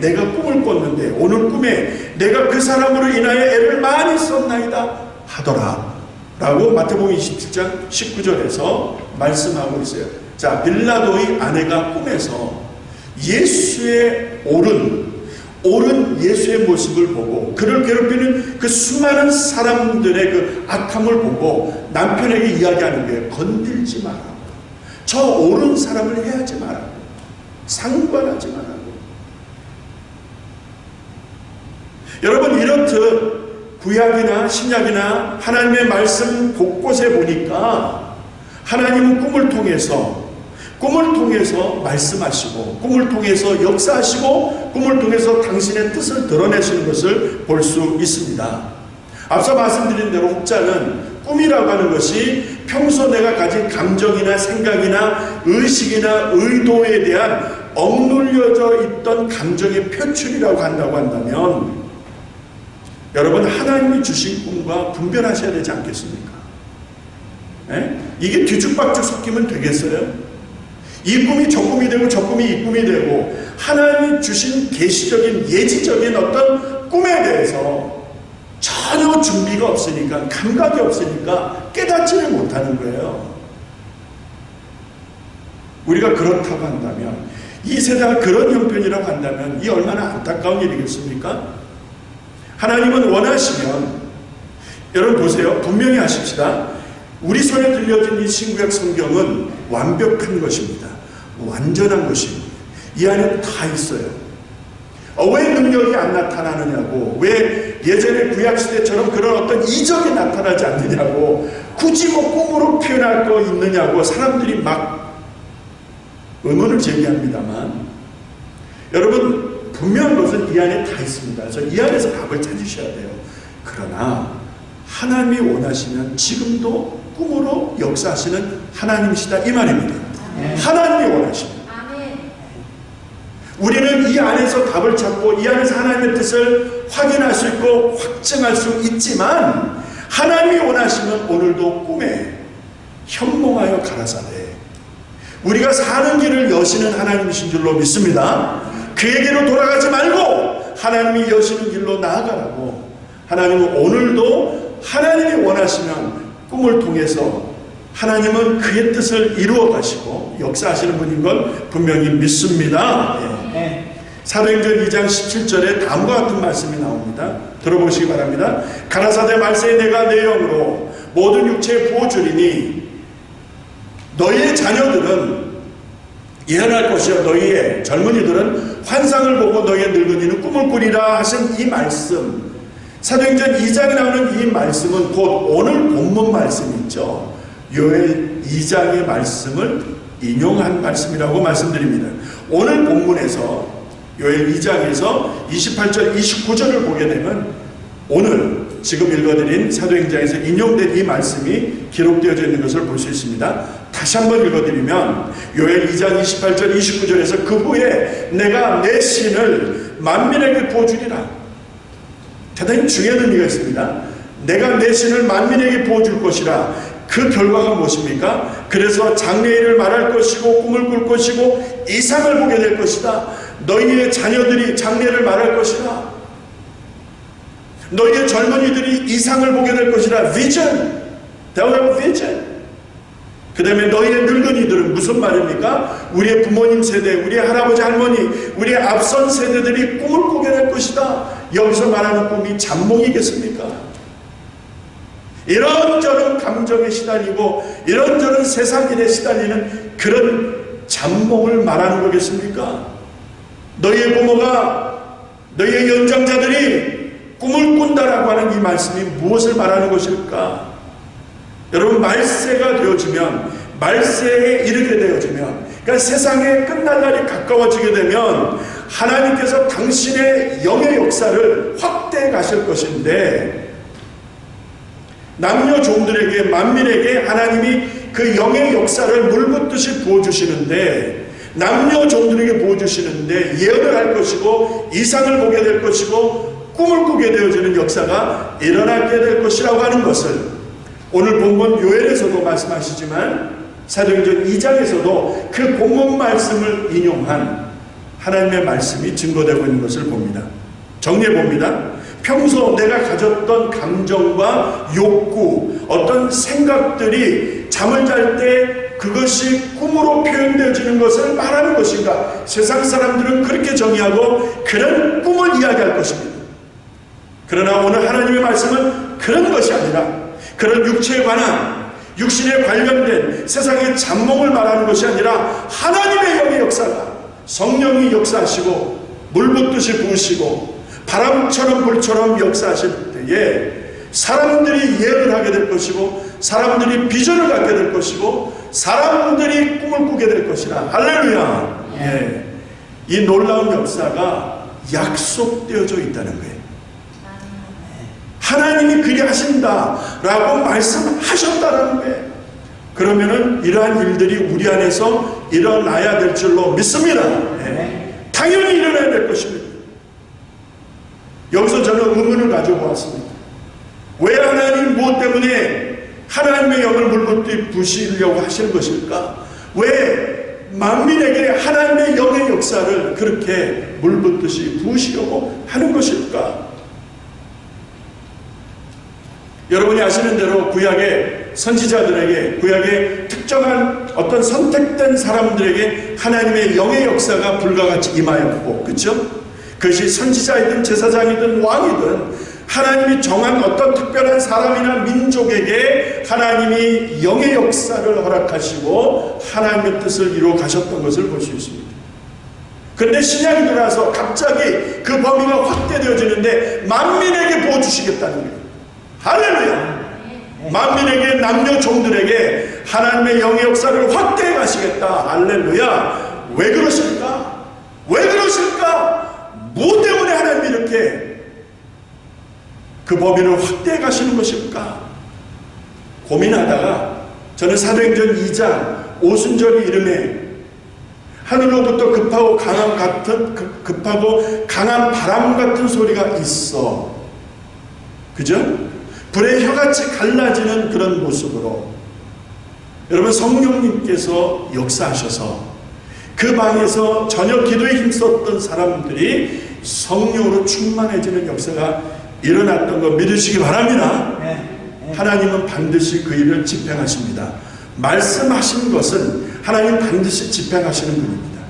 내가 꿈을 꿨는데, 오늘 꿈에 내가 그 사람으로 인하여 애를 많이 썼나이다 하더라 라고 마태복음 27장 19절에서 말씀하고 있어요. 자, 빌라도의 아내가 꿈에서 예수의 옳은 예수의 모습을 보고 그를 괴롭히는 그 수많은 사람들의 그 악함을 보고 남편에게 이야기하는 거예요. 건들지 마라. 저 옳은 사람을 해하지 마라. 상관하지 마라. 여러분, 이렇듯 구약이나 신약이나 하나님의 말씀 곳곳에 보니까 하나님은 꿈을 통해서 말씀하시고, 꿈을 통해서 역사하시고, 꿈을 통해서 당신의 뜻을 드러내시는 것을 볼 수 있습니다. 앞서 말씀드린 대로 혹자는 꿈이라고 하는 것이 평소 내가 가진 감정이나 생각이나 의식이나 의도에 대한 억눌려져 있던 감정의 표출이라고 한다고 한다면 여러분 하나님이 주신 꿈과 분별하셔야 되지 않겠습니까? 에? 이게 뒤죽박죽 섞이면 되겠어요? 이 꿈이 저 꿈이 되고 저 꿈이 이 꿈이 되고 하나님이 주신 계시적인 예지적인 어떤 꿈에 대해서 전혀 준비가 없으니까 감각이 없으니까 깨닫지를 못하는 거예요. 우리가 그렇다고 한다면 이 세대가 그런 형편이라고 한다면 이 얼마나 안타까운 일이겠습니까? 하나님은 원하시면 여러분 보세요. 분명히 하십시다. 우리 손에 들려진 이 신구약 성경은 완벽한 것입니다. 완전한 것입니다. 이 안에 다 있어요. 왜 능력이 안 나타나느냐고, 왜 예전의 구약시대처럼 그런 어떤 이적이 나타나지 않느냐고, 굳이 꿈으로 표현할 거 있느냐고 사람들이 막 의문을 제기합니다만 여러분 분명한 것은 이 안에 다 있습니다. 그래서 이 안에서 답을 찾으셔야 돼요. 그러나 하나님이 원하시면 지금도 꿈으로 역사하시는 하나님이시다 이 말입니다. 하나님이 원하시면 우리는 이 안에서 답을 찾고 이 안에서 하나님의 뜻을 확인할 수 있고 확증할 수 있지만 하나님이 원하시면 오늘도 꿈에 현몽하여 가라사대 우리가 사는 길을 여시는 하나님이신 줄로 믿습니다. 그에게로 돌아가지 말고 하나님이 여시는 길로 나아가라고. 하나님은 오늘도 하나님이 원하시면 꿈을 통해서 하나님은 그의 뜻을 이루어 가시고 역사하시는 분인 걸 분명히 믿습니다. 사도행전 2장 17절에 다음과 같은 말씀이 나옵니다. 들어보시기 바랍니다. 가라사대 말세에 내가 내 영으로 모든 육체에 부어주리니 너희의 자녀들은 예언할 것이요 너희의 젊은이들은 환상을 보고 너희의 늙은이는 꿈을 꾸리라 하신 이 말씀, 사도행전 2장에 나오는 이 말씀은 곧 오늘 본문 말씀이 있죠. 요엘 2장의 말씀을 인용한 말씀이라고 말씀드립니다. 오늘 본문에서 요엘 2장에서 28절 29절을 보게 되면 오늘 지금 읽어드린 사도행전에서 인용된 이 말씀이 기록되어져 있는 것을 볼 수 있습니다. 다시 한번 읽어드리면 요엘 2장 28절 29절에서 그 후에 내가 내 신을 만민에게 부어주리라. 대단히 중요한 의미가 있습니다. 내가 내 신을 만민에게 부어줄 것이라. 그 결과가 무엇입니까? 그래서 장래일을 말할 것이고 꿈을 꿀 것이고 이상을 보게 될 것이다. 너희의 자녀들이 장래를 말할 것이다. 너희의 젊은이들이 이상을 보게 될 것이라. vision. They will have vision. 그 다음에 너희의 늙은이들은 무슨 말입니까? 우리의 부모님 세대, 우리의 할아버지 할머니, 우리의 앞선 세대들이 꿈을 꾸게 될 것이다. 여기서 말하는 꿈이 잠몽이겠습니까? 이런저런 감정에 시달리고 이런저런 세상일에 시달리는 그런 잠몽을 말하는 거겠습니까? 너희의 부모가 너희의 연장자들이 꿈을 꾼다라고 하는 이 말씀이 무엇을 말하는 것일까? 여러분 말세가 되어지면 말세에 이르게 되어지면 그러니까 세상에 끝날 날이 가까워지게 되면 하나님께서 당신의 영의 역사를 확대해 가실 것인데 남녀 종들에게 만민에게 하나님이 그 영의 역사를 물붓듯이 부어주시는데 남녀 종들에게 부어주시는데 예언을 할 것이고 이상을 보게 될 것이고 꿈을 꾸게 되어지는 역사가 일어나게 될 것이라고 하는 것을 오늘 본문 요엘에서도 말씀하시지만 사도행전 2장에서도 그 본문 말씀을 인용한 하나님의 말씀이 증거되고 있는 것을 봅니다. 정리해 봅니다. 평소 내가 가졌던 감정과 욕구, 어떤 생각들이 잠을 잘 때 그것이 꿈으로 표현되어지는 것을 말하는 것인가? 세상 사람들은 그렇게 정의하고 그런 꿈을 이야기할 것입니다. 그러나 오늘 하나님의 말씀은 그런 것이 아니라 그런 육체에 관한 육신에 관련된 세상의 잠몽을 말하는 것이 아니라 하나님의 영의 역사가 성령이 역사하시고 물붓듯이 부으시고 바람처럼 불처럼 역사하실 때에 사람들이 예언을 하게 될 것이고 사람들이 비전을 갖게 될 것이고 사람들이 꿈을 꾸게 될 것이라. 할렐루야. 예. 이 놀라운 역사가 약속되어져 있다는 거예요. 하나님이 그리 하신다라고 말씀하셨다라는 거예요. 그러면은 이러한 일들이 우리 안에서 일어나야 될 줄로 믿습니다. 네. 당연히 일어나야 될 것입니다. 여기서 저는 의문을 가져보았습니다. 왜 하나님 무엇 때문에 하나님의 영을 물붓듯이 부시려고 하시는 것일까? 왜 만민에게 하나님의 영의 역사를 그렇게 물붓듯이 부으시려고 하는 것일까? 여러분이 아시는 대로 구약의 선지자들에게, 구약의 특정한 어떤 선택된 사람들에게 하나님의 영의 역사가 불과같이 임하였고, 그렇죠? 그것이 선지자이든 제사장이든 왕이든 하나님이 정한 어떤 특별한 사람이나 민족에게 하나님이 영의 역사를 허락하시고 하나님의 뜻을 이루어 가셨던 것을 볼 수 있습니다. 그런데 신약이 들어와서 갑자기 그 범위가 확대되어지는데 만민에게 부어주시겠다는 거예요. 할렐루야! 만민에게, 남녀 종들에게 하나님의 영의 역사를 확대해 가시겠다. 할렐루야! 왜 그러실까? 왜 그러실까? 뭐 때문에 하나님이 이렇게 그 범위를 확대해 가시는 것일까? 고민하다가 저는 사도행전 2장 오순절 이름에 하늘로부터 급하고 강한 바람 같은 소리가 있어. 그죠? 불의 혀같이 갈라지는 그런 모습으로 여러분 성령님께서 역사하셔서 그 방에서 저녁 기도에 힘썼던 사람들이 성령으로 충만해지는 역사가 일어났던 거 믿으시기 바랍니다. 하나님은 반드시 그 일을 집행하십니다. 말씀하신 것은 하나님 반드시 집행하시는 분입니다.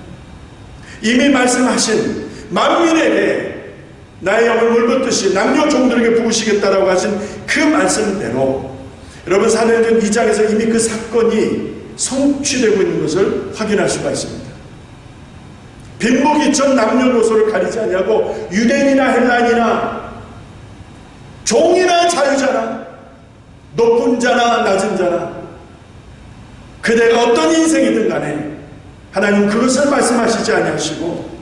이미 말씀하신 만민에게 나의 영을 물붓듯이 남녀 종들에게 부으시겠다라고 하신 그 말씀대로 여러분 사도행전 2장에서 이미 그 사건이 성취되고 있는 것을 확인할 수가 있습니다. 빈목이천 남녀노소를 가리지 아니하고 유대인이나 헬라인이나 종이나 자유자나 높은 자나 낮은 자나 그대가 어떤 인생이든 간에 하나님 그것을 말씀하시지 아니하시고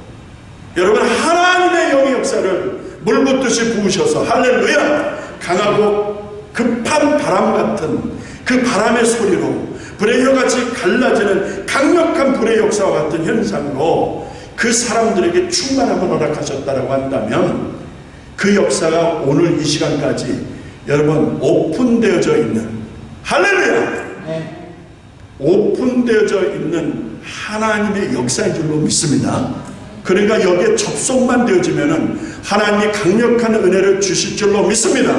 여러분 하나님의 영의 역사를 물붓듯이 부으셔서 할렐루야 강하고 급한 바람 같은 그 바람의 소리로 불의 혀같이 갈라지는 강력한 불의 역사와 같은 현상으로 그 사람들에게 충만함을 허락하셨다라고 한다면 그 역사가 오늘 이 시간까지 여러분 오픈되어져 있는 할렐루야 오픈되어져 있는 하나님의 역사인 줄로 믿습니다. 그러니까 여기에 접속만 되어지면은 하나님이 강력한 은혜를 주실 줄로 믿습니다.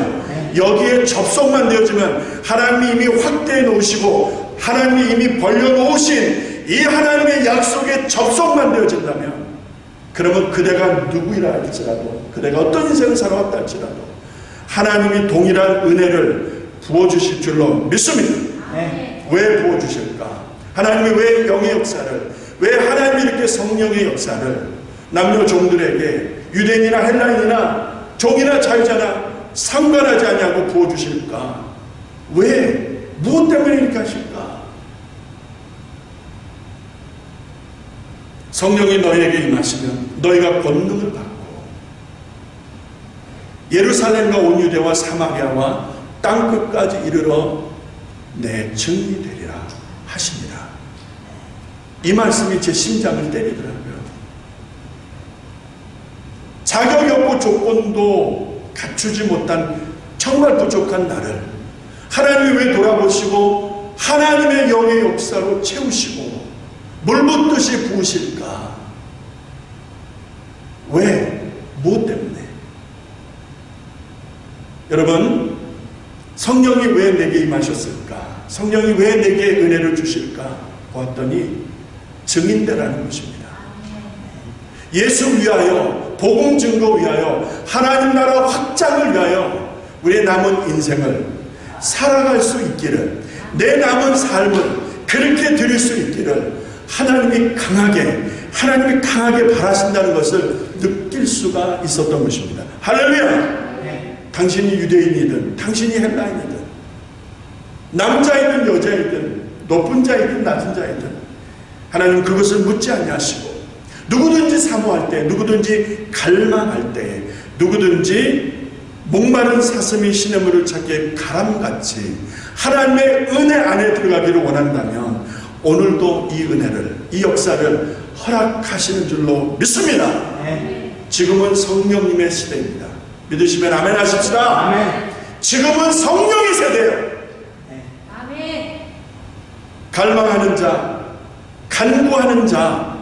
여기에 접속만 되어지면 하나님이 이미 확대해 놓으시고 하나님이 이미 벌려놓으신 이 하나님의 약속에 접속만 되어진다면 그러면 그대가 누구이라 할지라도 그대가 어떤 인생을 살아왔다 할지라도 하나님이 동일한 은혜를 부어주실 줄로 믿습니다. 왜 부어주실까? 하나님이 왜 영의 역사를, 왜 하나님이 이렇게 성령의 역사를 남녀 종들에게 유대인이나 헬라인이나 종이나 자유자나 상관하지 아니하고 부어주실까? 왜? 무엇 때문에 이렇게 하실까? 성령이 너희에게 임하시면 너희가 권능을 받고 예루살렘과 온 유대와 사마리아와 땅끝까지 이르러 내 증인이 되리라 하시니라. 이 말씀이 제 심장을 때리더라고요. 자격이 없고 조건도 갖추지 못한 정말 부족한 나를 하나님이 왜 돌아보시고 하나님의 영의 역사로 채우시고 물붓듯이 부으실까? 왜? 무엇 때문에? 여러분 성령이 왜 내게 임하셨을까? 성령이 왜 내게 은혜를 주실까? 보았더니 증인되라는 것입니다. 예수 위하여 복음 증거 위하여 하나님 나라 확장을 위하여 우리의 남은 인생을 살아갈 수 있기를 내 남은 삶을 그렇게 드릴 수 있기를 하나님이 강하게 바라신다는 것을 느낄 수가 있었던 것입니다. 할렐루야! 당신이 유대인이든 당신이 헬라인이든 남자이든 여자이든 높은 자이든 낮은 자이든 하나님 그것을 묻지 아니하시고 누구든지 사모할 때 누구든지 갈망할 때 누구든지 목마른 사슴이 시냇물을 찾기에 가람같이 하나님의 은혜 안에 들어가기를 원한다면 오늘도 이 은혜를, 이 역사를 허락하시는 줄로 믿습니다. 지금은 성령님의 시대입니다. 믿으시면 아멘 하십시다. 아멘. 지금은 성령의 세대예요. 아멘. 갈망하는 자, 간구하는 자,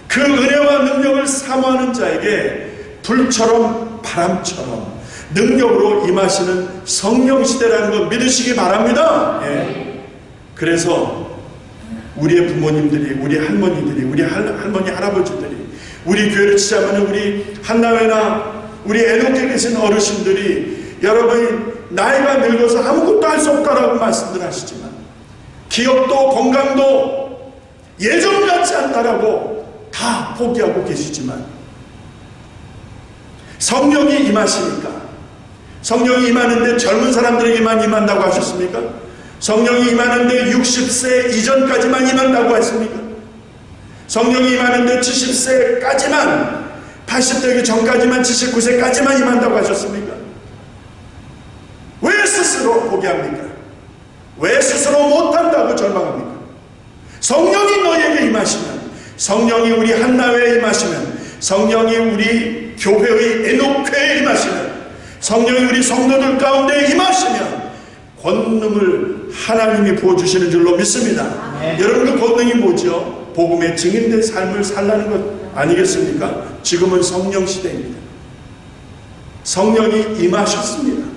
그 은혜와 능력을 사모하는 자에게 불처럼 바람처럼 능력으로 임하시는 성령 시대라는 걸 믿으시기 바랍니다. 그래서 우리의 부모님들이, 우리 할머니들이, 우리 할머니 할아버지들이, 우리 교회를 치자면 우리 한나회나 우리 애녹에 계신 어르신들이 여러분이 나이가 늙어서 아무것도 할 수 없다라고 말씀들 하시지만 기업도 건강도 예전 같지 않다라고 다 포기하고 계시지만 성령이 임하시니까, 성령이 임하는데 젊은 사람들에게만 임한다고 하셨습니까? 성령이 임하는데 60세 이전까지만 임한다고 했습니까? 성령이 임하는데 70세까지만, 80되기 전까지만, 79세까지만 임한다고 하셨습니까? 왜 스스로 포기합니까? 왜 스스로 못한다고 절망합니까? 성령이 너희에게 임하시면, 성령이 우리 한나회에 임하시면, 성령이 우리 교회의 에녹회에 임하시면, 성령이 우리 성도들 가운데 임하시면 권능을 하나님이 부어주시는 줄로 믿습니다. 여러분, 그 권능이 뭐죠? 복음의 증인된 삶을 살라는 것 아니겠습니까? 지금은 성령 시대입니다. 성령이 임하셨습니다.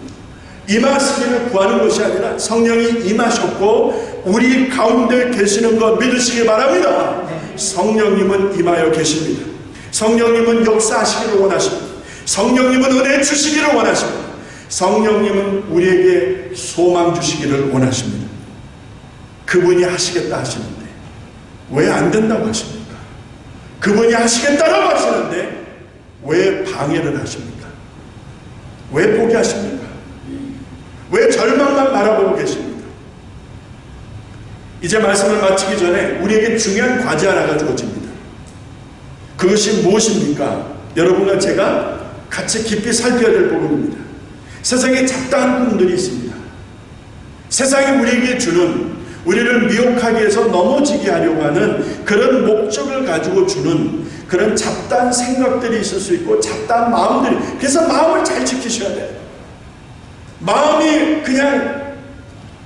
임하시기를 구하는 것이 아니라 성령이 임하셨고 우리 가운데 계시는 것 믿으시기 바랍니다. 성령님은 임하여 계십니다. 성령님은 역사하시기를 원하십니다. 성령님은 은혜 주시기를 원하십니다. 성령님은 우리에게 소망 주시기를 원하십니다. 그분이 하시겠다 하시는데 왜 안 된다고 하십니까? 그분이 하시겠다라고 하시는데 왜 방해를 하십니까? 왜 포기하십니까? 왜 절망만 바라보고 계십니까? 이제 말씀을 마치기 전에 우리에게 중요한 과제 하나가 주어집니다. 그것이 무엇입니까? 여러분과 제가 같이 깊이 살펴야 될 부분입니다. 세상에 잡다한 꿈들이 있습니다. 세상이 우리에게 주는, 우리를 미혹하기 위해서 넘어지게 하려고 하는 그런 목적을 가지고 주는 그런 잡다한 생각들이 있을 수 있고 잡다한 마음들이, 그래서 마음을 잘 지키셔야 돼요. 마음이 그냥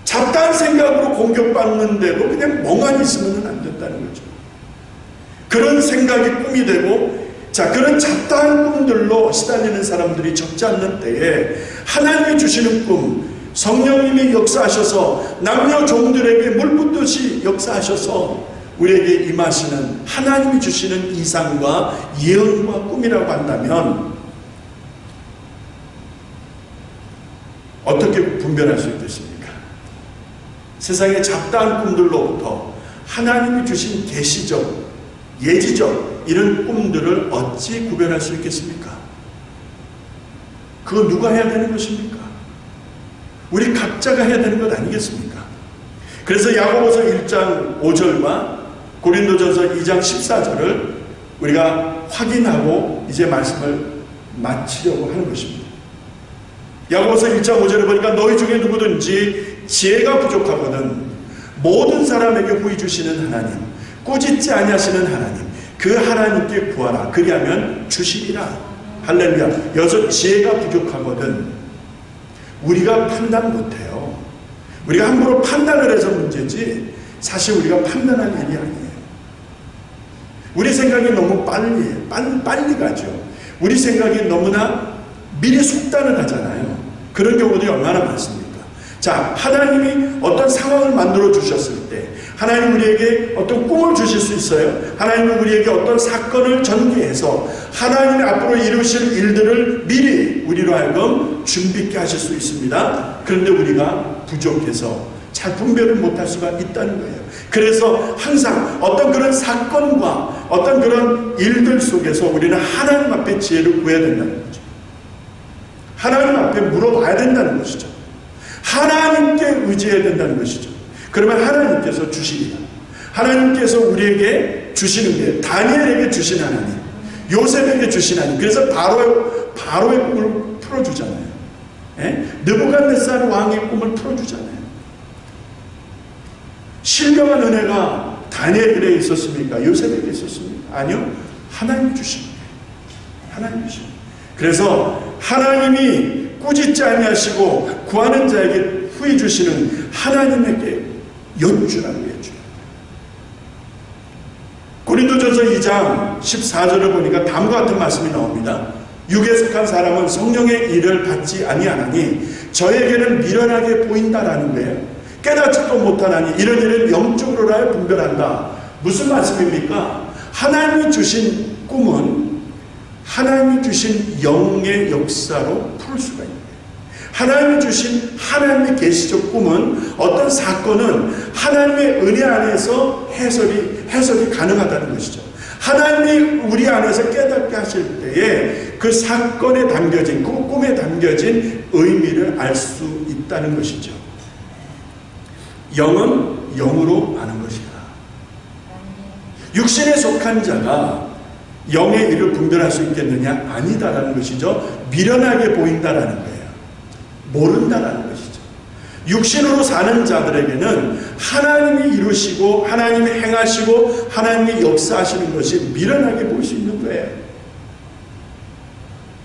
잡다한 생각으로 공격받는데도 그냥 멍하니 있으면 안 된다는 거죠. 그런 생각이 꿈이 되고, 자, 그런 잡다한 꿈들로 시달리는 사람들이 적지 않는 때에 하나님이 주시는 꿈, 성령님이 역사하셔서 남녀 종들에게 물 붓듯이 역사하셔서 우리에게 임하시는 하나님이 주시는 이상과 예언과 꿈이라고 한다면 어떻게 분별할 수 있겠습니까? 세상의 잡다한 꿈들로부터 하나님이 주신 계시적, 예지적 이런 꿈들을 어찌 구별할 수 있겠습니까? 그거 누가 해야 되는 것입니까? 우리 각자가 해야 되는 것 아니겠습니까? 그래서 야고보서 1장 5절과 고린도전서 2장 14절을 우리가 확인하고 이제 말씀을 마치려고 하는 것입니다. 야고보서 1장 5절에 보니까 너희 중에 누구든지 지혜가 부족하거든 모든 사람에게 후히 주시는 하나님, 꾸짖지 아니하시는 하나님, 그 하나님께 구하라. 그리하면 주시리라. 할렐루야. 여기서 지혜가 부족하거든 우리가 판단 못해요. 우리가 함부로 판단을 해서 문제지 사실 우리가 판단할 일이 아니에요. 우리 생각이 너무 빨리 가죠. 우리 생각이 너무나 미리 속단을 하잖아요. 그런 경우들이 얼마나 많습니까? 자, 하나님이 어떤 상황을 만들어 주셨을 때 하나님 우리에게 어떤 꿈을 주실 수 있어요. 하나님은 우리에게 어떤 사건을 전개해서 하나님이 앞으로 이루실 일들을 미리 우리로 하여금 준비케 하실 수 있습니다. 그런데 우리가 부족해서 잘 분별을 못할 수가 있다는 거예요. 그래서 항상 어떤 그런 사건과 어떤 그런 일들 속에서 우리는 하나님 앞에 지혜를 구해야 된다는 거죠. 하나님 앞에 물어봐야 된다는 것이죠. 하나님께 의지해야 된다는 것이죠. 그러면 하나님께서 주시리라. 하나님께서 우리에게 주시는 게 다니엘에게 주신 하나님, 요셉에게 주신 하나님. 그래서 바로의 꿈을 풀어주잖아요. 느부갓네살 왕의 꿈을 풀어주잖아요. 신령한 은혜가 다니엘에게 있었습니까? 요셉에게 있었습니까? 아니요. 하나님이 주신 거예요. 하나님이 주신 거예요. 그래서 하나님이 꾸짖지 아니하시고 구하는 자에게 후히 주시는 하나님에게 여쭈라고 해줘요. 고린도전서 2장 14절을 보니까 다음과 같은 말씀이 나옵니다. 육에 속한 사람은 성령의 일을 받지 아니하나니 저에게는 미련하게 보인다라는 거예요. 깨닫지도 못하나니 이런 일은 영적으로라야 분별한다. 무슨 말씀입니까? 하나님이 주신 꿈은 하나님이 주신 영의 역사로 풀 수가 있는 거예요. 하나님이 주신 하나님의 계시적 꿈은 어떤 사건은 하나님의 은혜 안에서 해석이 가능하다는 것이죠. 하나님이 우리 안에서 깨닫게 하실 때에 그 사건에 담겨진, 그 꿈에 담겨진 의미를 알 수 있다는 것이죠. 영은 영으로 아는 것이다. 육신에 속한 자가 영의 일을 분별할 수 있겠느냐? 아니다라는 것이죠. 미련하게 보인다라는 거예요. 모른다라는 것이죠. 육신으로 사는 자들에게는 하나님이 이루시고 하나님이 행하시고 하나님이 역사하시는 것이 미련하게 보일 수 있는 거예요.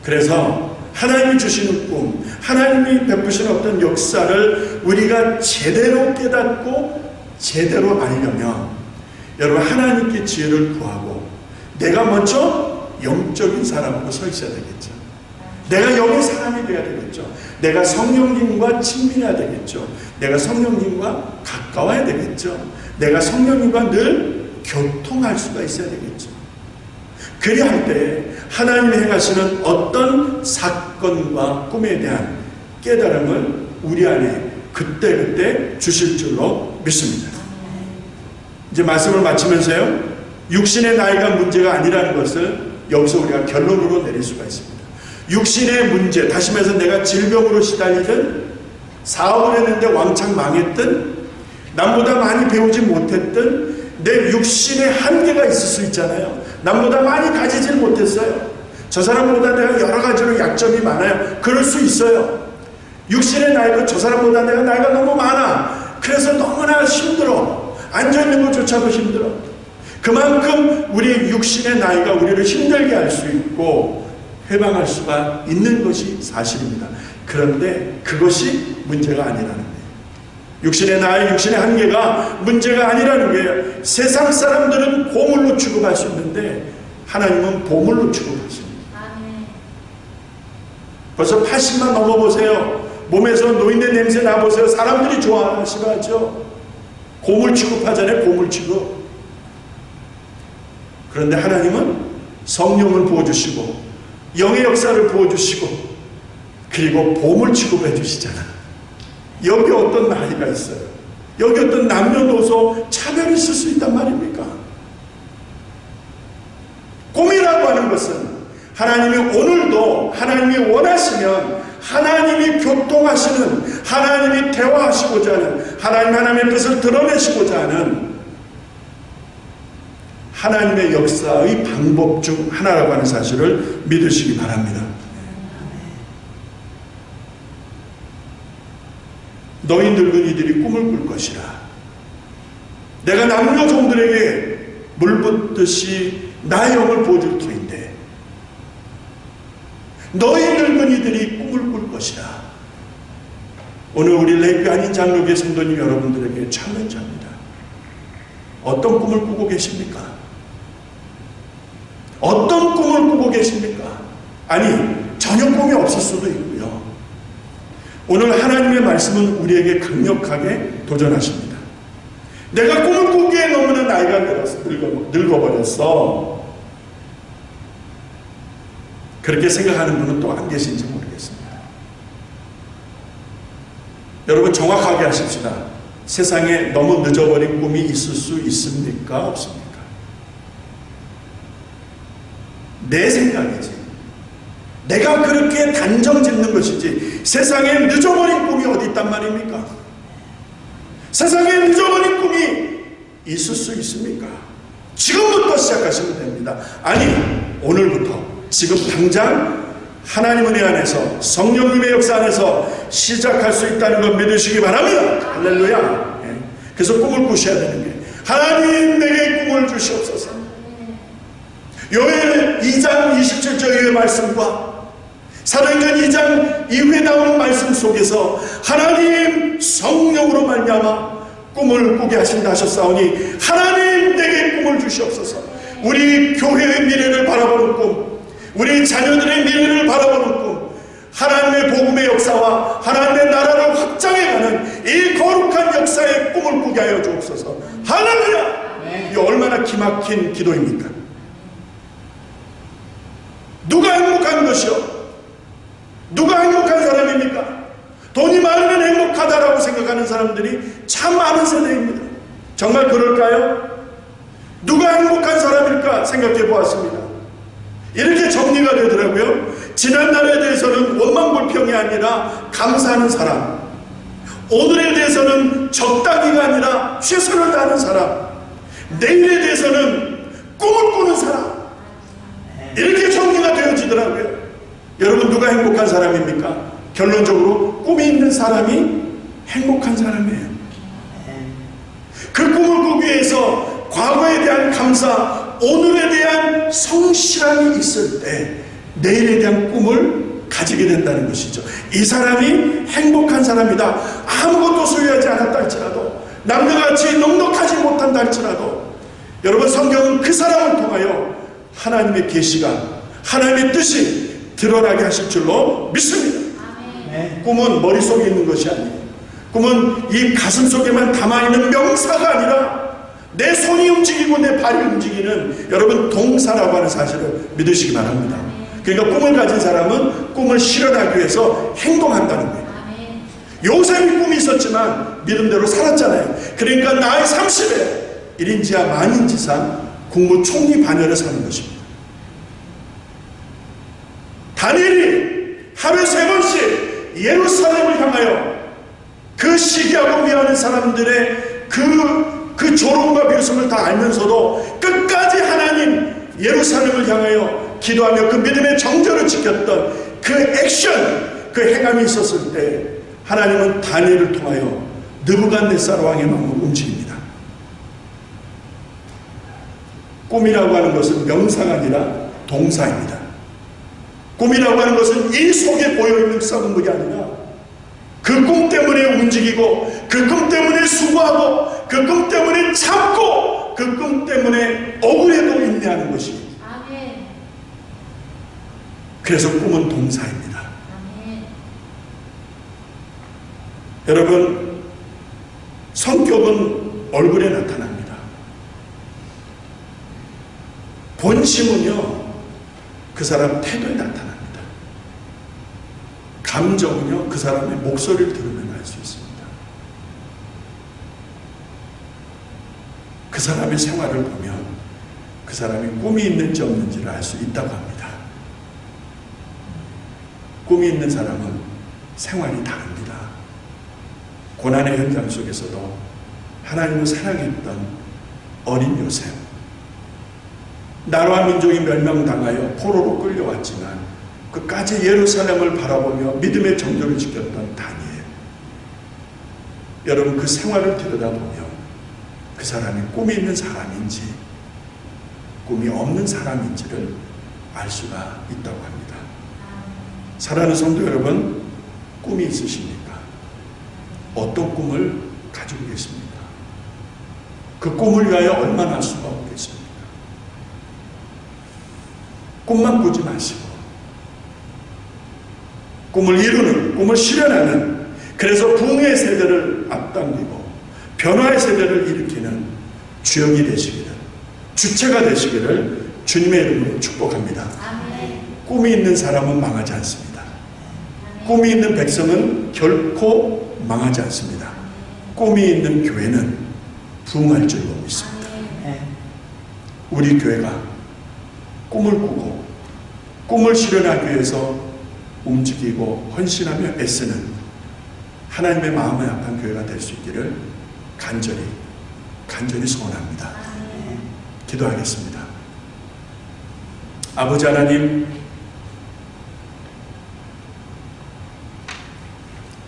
그래서 하나님이 주시는 꿈, 하나님이 베푸시는 어떤 역사를 우리가 제대로 깨닫고 제대로 알려면 여러분 하나님께 지혜를 구하고 내가 먼저 영적인 사람으로 서 있어야 되겠죠. 내가 영의 사람이 되어야 되겠죠. 내가 성령님과 친밀해야 되겠죠. 내가 성령님과 가까워야 되겠죠. 내가 성령님과 늘 교통할 수가 있어야 되겠죠. 그리할 때 하나님이 행하시는 어떤 사건과 꿈에 대한 깨달음을 우리 안에 그때그때 주실 줄로 믿습니다. 이제 말씀을 마치면서요, 육신의 나이가 문제가 아니라는 것을 여기서 우리가 결론으로 내릴 수가 있습니다. 육신의 문제, 다시 말해서 내가 질병으로 시달리든 사업을 했는데 왕창 망했든 남보다 많이 배우지 못했든 내 육신의 한계가 있을 수 있잖아요. 남보다 많이 가지질 못했어요. 저 사람보다 내가 여러 가지로 약점이 많아요. 그럴 수 있어요. 육신의 나이도 저 사람보다 내가 나이가 너무 많아. 그래서 너무나 힘들어. 앉아있는 것조차도 힘들어. 그만큼 우리의 육신의 나이가 우리를 힘들게 할 수 있고 해방할 수가 있는 것이 사실입니다. 그런데 그것이 문제가 아니라는 거예요. 육신의 나이, 육신의 한계가 문제가 아니라는 거예요. 세상 사람들은 보물로 취급할 수 있는데 하나님은 보물로 취급하십니다. 벌써 80만 넘어보세요. 몸에서 노인네 냄새 나보세요. 사람들이 좋아하시죠. 고물 취급하잖아요. 고물 취급. 그런데 하나님은 성령을 부어주시고 영의 역사를 부어주시고 그리고 보물 취급해 주시잖아. 여기 어떤 나이가 있어요. 여기 어떤 남녀노소 차별이 있을 수 있단 말입니까? 꿈이라고 하는 것은 하나님이 오늘도 하나님이 원하시면 하나님이 교통하시는, 하나님이 대화하시고자 하는, 하나님의 뜻을 드러내시고자 하는 하나님의 역사의 방법 중 하나라고 하는 사실을 믿으시기 바랍니다. 너희 늙은이들이 꿈을 꿀 것이라. 내가 남녀 종들에게 물붓듯이 나의 영을 부어줄 터인데 너희 늙은이들이 꿈을 꿀 것이라. 오늘 우리 레이비 아닌 장로교회 성도님 여러분들에게 챌린지합니다. 어떤 꿈을 꾸고 계십니까? 어떤 꿈을 꾸고 계십니까? 아니, 전혀 꿈이 없을 수도 있고요. 오늘 하나님의 말씀은 우리에게 강력하게 도전하십니다. 내가 꿈을 꾸기에 너무나 나이가 늙어버렸어. 그렇게 생각하는 분은 또 안 계신지 모르겠습니다. 여러분 정확하게 하십시다. 세상에 너무 늦어버린 꿈이 있을 수 있습니까? 없습니까? 내 생각이지. 내가 그렇게 단정 짓는 것이지 세상에 늦어버린 꿈이 어디 있단 말입니까? 세상에 늦어버린 꿈이 있을 수 있습니까? 지금부터 시작하시면 됩니다. 아니, 오늘부터 지금 당장 하나님 은혜 안에서 성령님의 역사 안에서 시작할 수 있다는 걸 믿으시기 바랍니다. 할렐루야. 그래서 꿈을 꾸셔야 되는 게 하나님 내게 꿈을 주시옵소서. 요엘 2장 27절의 말씀과 사도행전 2장 이후에 나오는 말씀 속에서 하나님 성령으로 말미암아 꿈을 꾸게 하신다 하셨사오니 하나님 내게 꿈을 주시옵소서. 우리 교회의 미래를 바라보는 꿈, 우리 자녀들의 미래를 바라보는 꿈, 하나님의 복음의 역사와 하나님의 나라를 확장해가는 이 거룩한 역사의 꿈을 꾸게 하여 주옵소서. 할렐루야! 이 얼마나 기막힌 기도입니까? 누가 행복한 것이요? 누가 행복한 사람입니까? 돈이 많으면 행복하다라고 생각하는 사람들이 참 많은 세대입니다. 정말 그럴까요? 누가 행복한 사람일까 생각해 보았습니다. 이렇게 정리가 되더라고요. 지난날에 대해서는 원망불평이 아니라 감사하는 사람, 오늘에 대해서는 적당히가 아니라 최선을 다하는 사람, 내일에 대해서는 꿈을 꾸는 사람, 이렇게 정리가 되어지더라고요. 여러분 누가 행복한 사람입니까? 결론적으로 꿈이 있는 사람이 행복한 사람이에요. 그 꿈을 꾸기 위해서 과거에 대한 감사, 오늘에 대한 성실함이 있을 때 내일에 대한 꿈을 가지게 된다는 것이죠. 이 사람이 행복한 사람이다. 아무것도 소유하지 않았다 할지라도, 남들같이 넉넉하지 못한다 할지라도, 여러분 성경은 그 사람을 통하여 하나님의 계시가, 하나님의 뜻이 드러나게 하실 줄로 믿습니다. 꿈은 머릿속에 있는 것이 아니에요. 꿈은 이 가슴 속에만 담아있는 명사가 아니라 내 손이 움직이고 내 발이 움직이는 여러분 동사라고 하는 사실을 믿으시기 바랍니다. 그러니까 꿈을 가진 사람은 꿈을 실현하기 위해서 행동한다는 거예요. 요셉이 꿈이 있었지만 믿음대로 살았잖아요. 그러니까 나이 30에 1인지하 만인지상 국무총리 반열에 사는 것입니다. 다니엘이 하루에 3번씩 예루살렘을 향하여 그 시기하고 미워하는 사람들의 그 조롱과 비웃음을 다 알면서도 끝까지 하나님 예루살렘을 향하여 기도하며 그 믿음의 정절을 지켰던 그 액션, 그 행함이 있었을 때 하나님은 다니엘을 통하여 느부갓네살 왕의 마음을 움직입니다. 꿈이라고 하는 것은 명사가 아니라 동사입니다. 꿈이라고 하는 것은 이 속에 보여있는 썩은 것이 아니라 그 꿈 때문에 움직이고, 그 꿈 때문에 수고하고, 그 꿈 때문에 참고, 그 꿈 때문에 억울해도 인내하는 것입니다. 그래서 꿈은 동사입니다. 여러분, 성격은 얼굴에 나타납니다. 본심은요, 그 사람 태도에 나타납니다. 감정은요, 그 사람의 목소리를 들으면 알 수 있습니다. 그 사람의 생활을 보면 그 사람이 꿈이 있는지 없는지를 알 수 있다고 합니다. 꿈이 있는 사람은 생활이 다릅니다. 고난의 현장 속에서도 하나님을 사랑했던 어린 요셉, 나라와 민족이 멸망당하여 포로로 끌려왔지만 끝까지 예루살렘을 바라보며 믿음의 정절을 지켰던 다니엘. 여러분 그 생활을 들여다보면 그 사람이 꿈이 있는 사람인지 꿈이 없는 사람인지를 알 수가 있다고 합니다. 사랑하는 성도 여러분, 꿈이 있으십니까? 어떤 꿈을 가지고 계십니까? 그 꿈을 위하여 얼마나 수고하고 계십니까? 꿈만 꾸지 마시고 꿈을 이루는, 꿈을 실현하는, 그래서 부흥의 세대를 앞당기고 변화의 세대를 일으키는 주역이 되시기를, 주체가 되시기를 주님의 이름으로 축복합니다. 아멘. 꿈이 있는 사람은 망하지 않습니다. 꿈이 있는 백성은 결코 망하지 않습니다. 꿈이 있는 교회는 부흥할 줄로 믿습니다. 우리 교회가 꿈을 꾸고 꿈을 실현하기 위해서 움직이고 헌신하며 애쓰는 하나님의 마음에 합한 교회가 될 수 있기를 간절히 소원합니다. 기도하겠습니다. 아버지 하나님,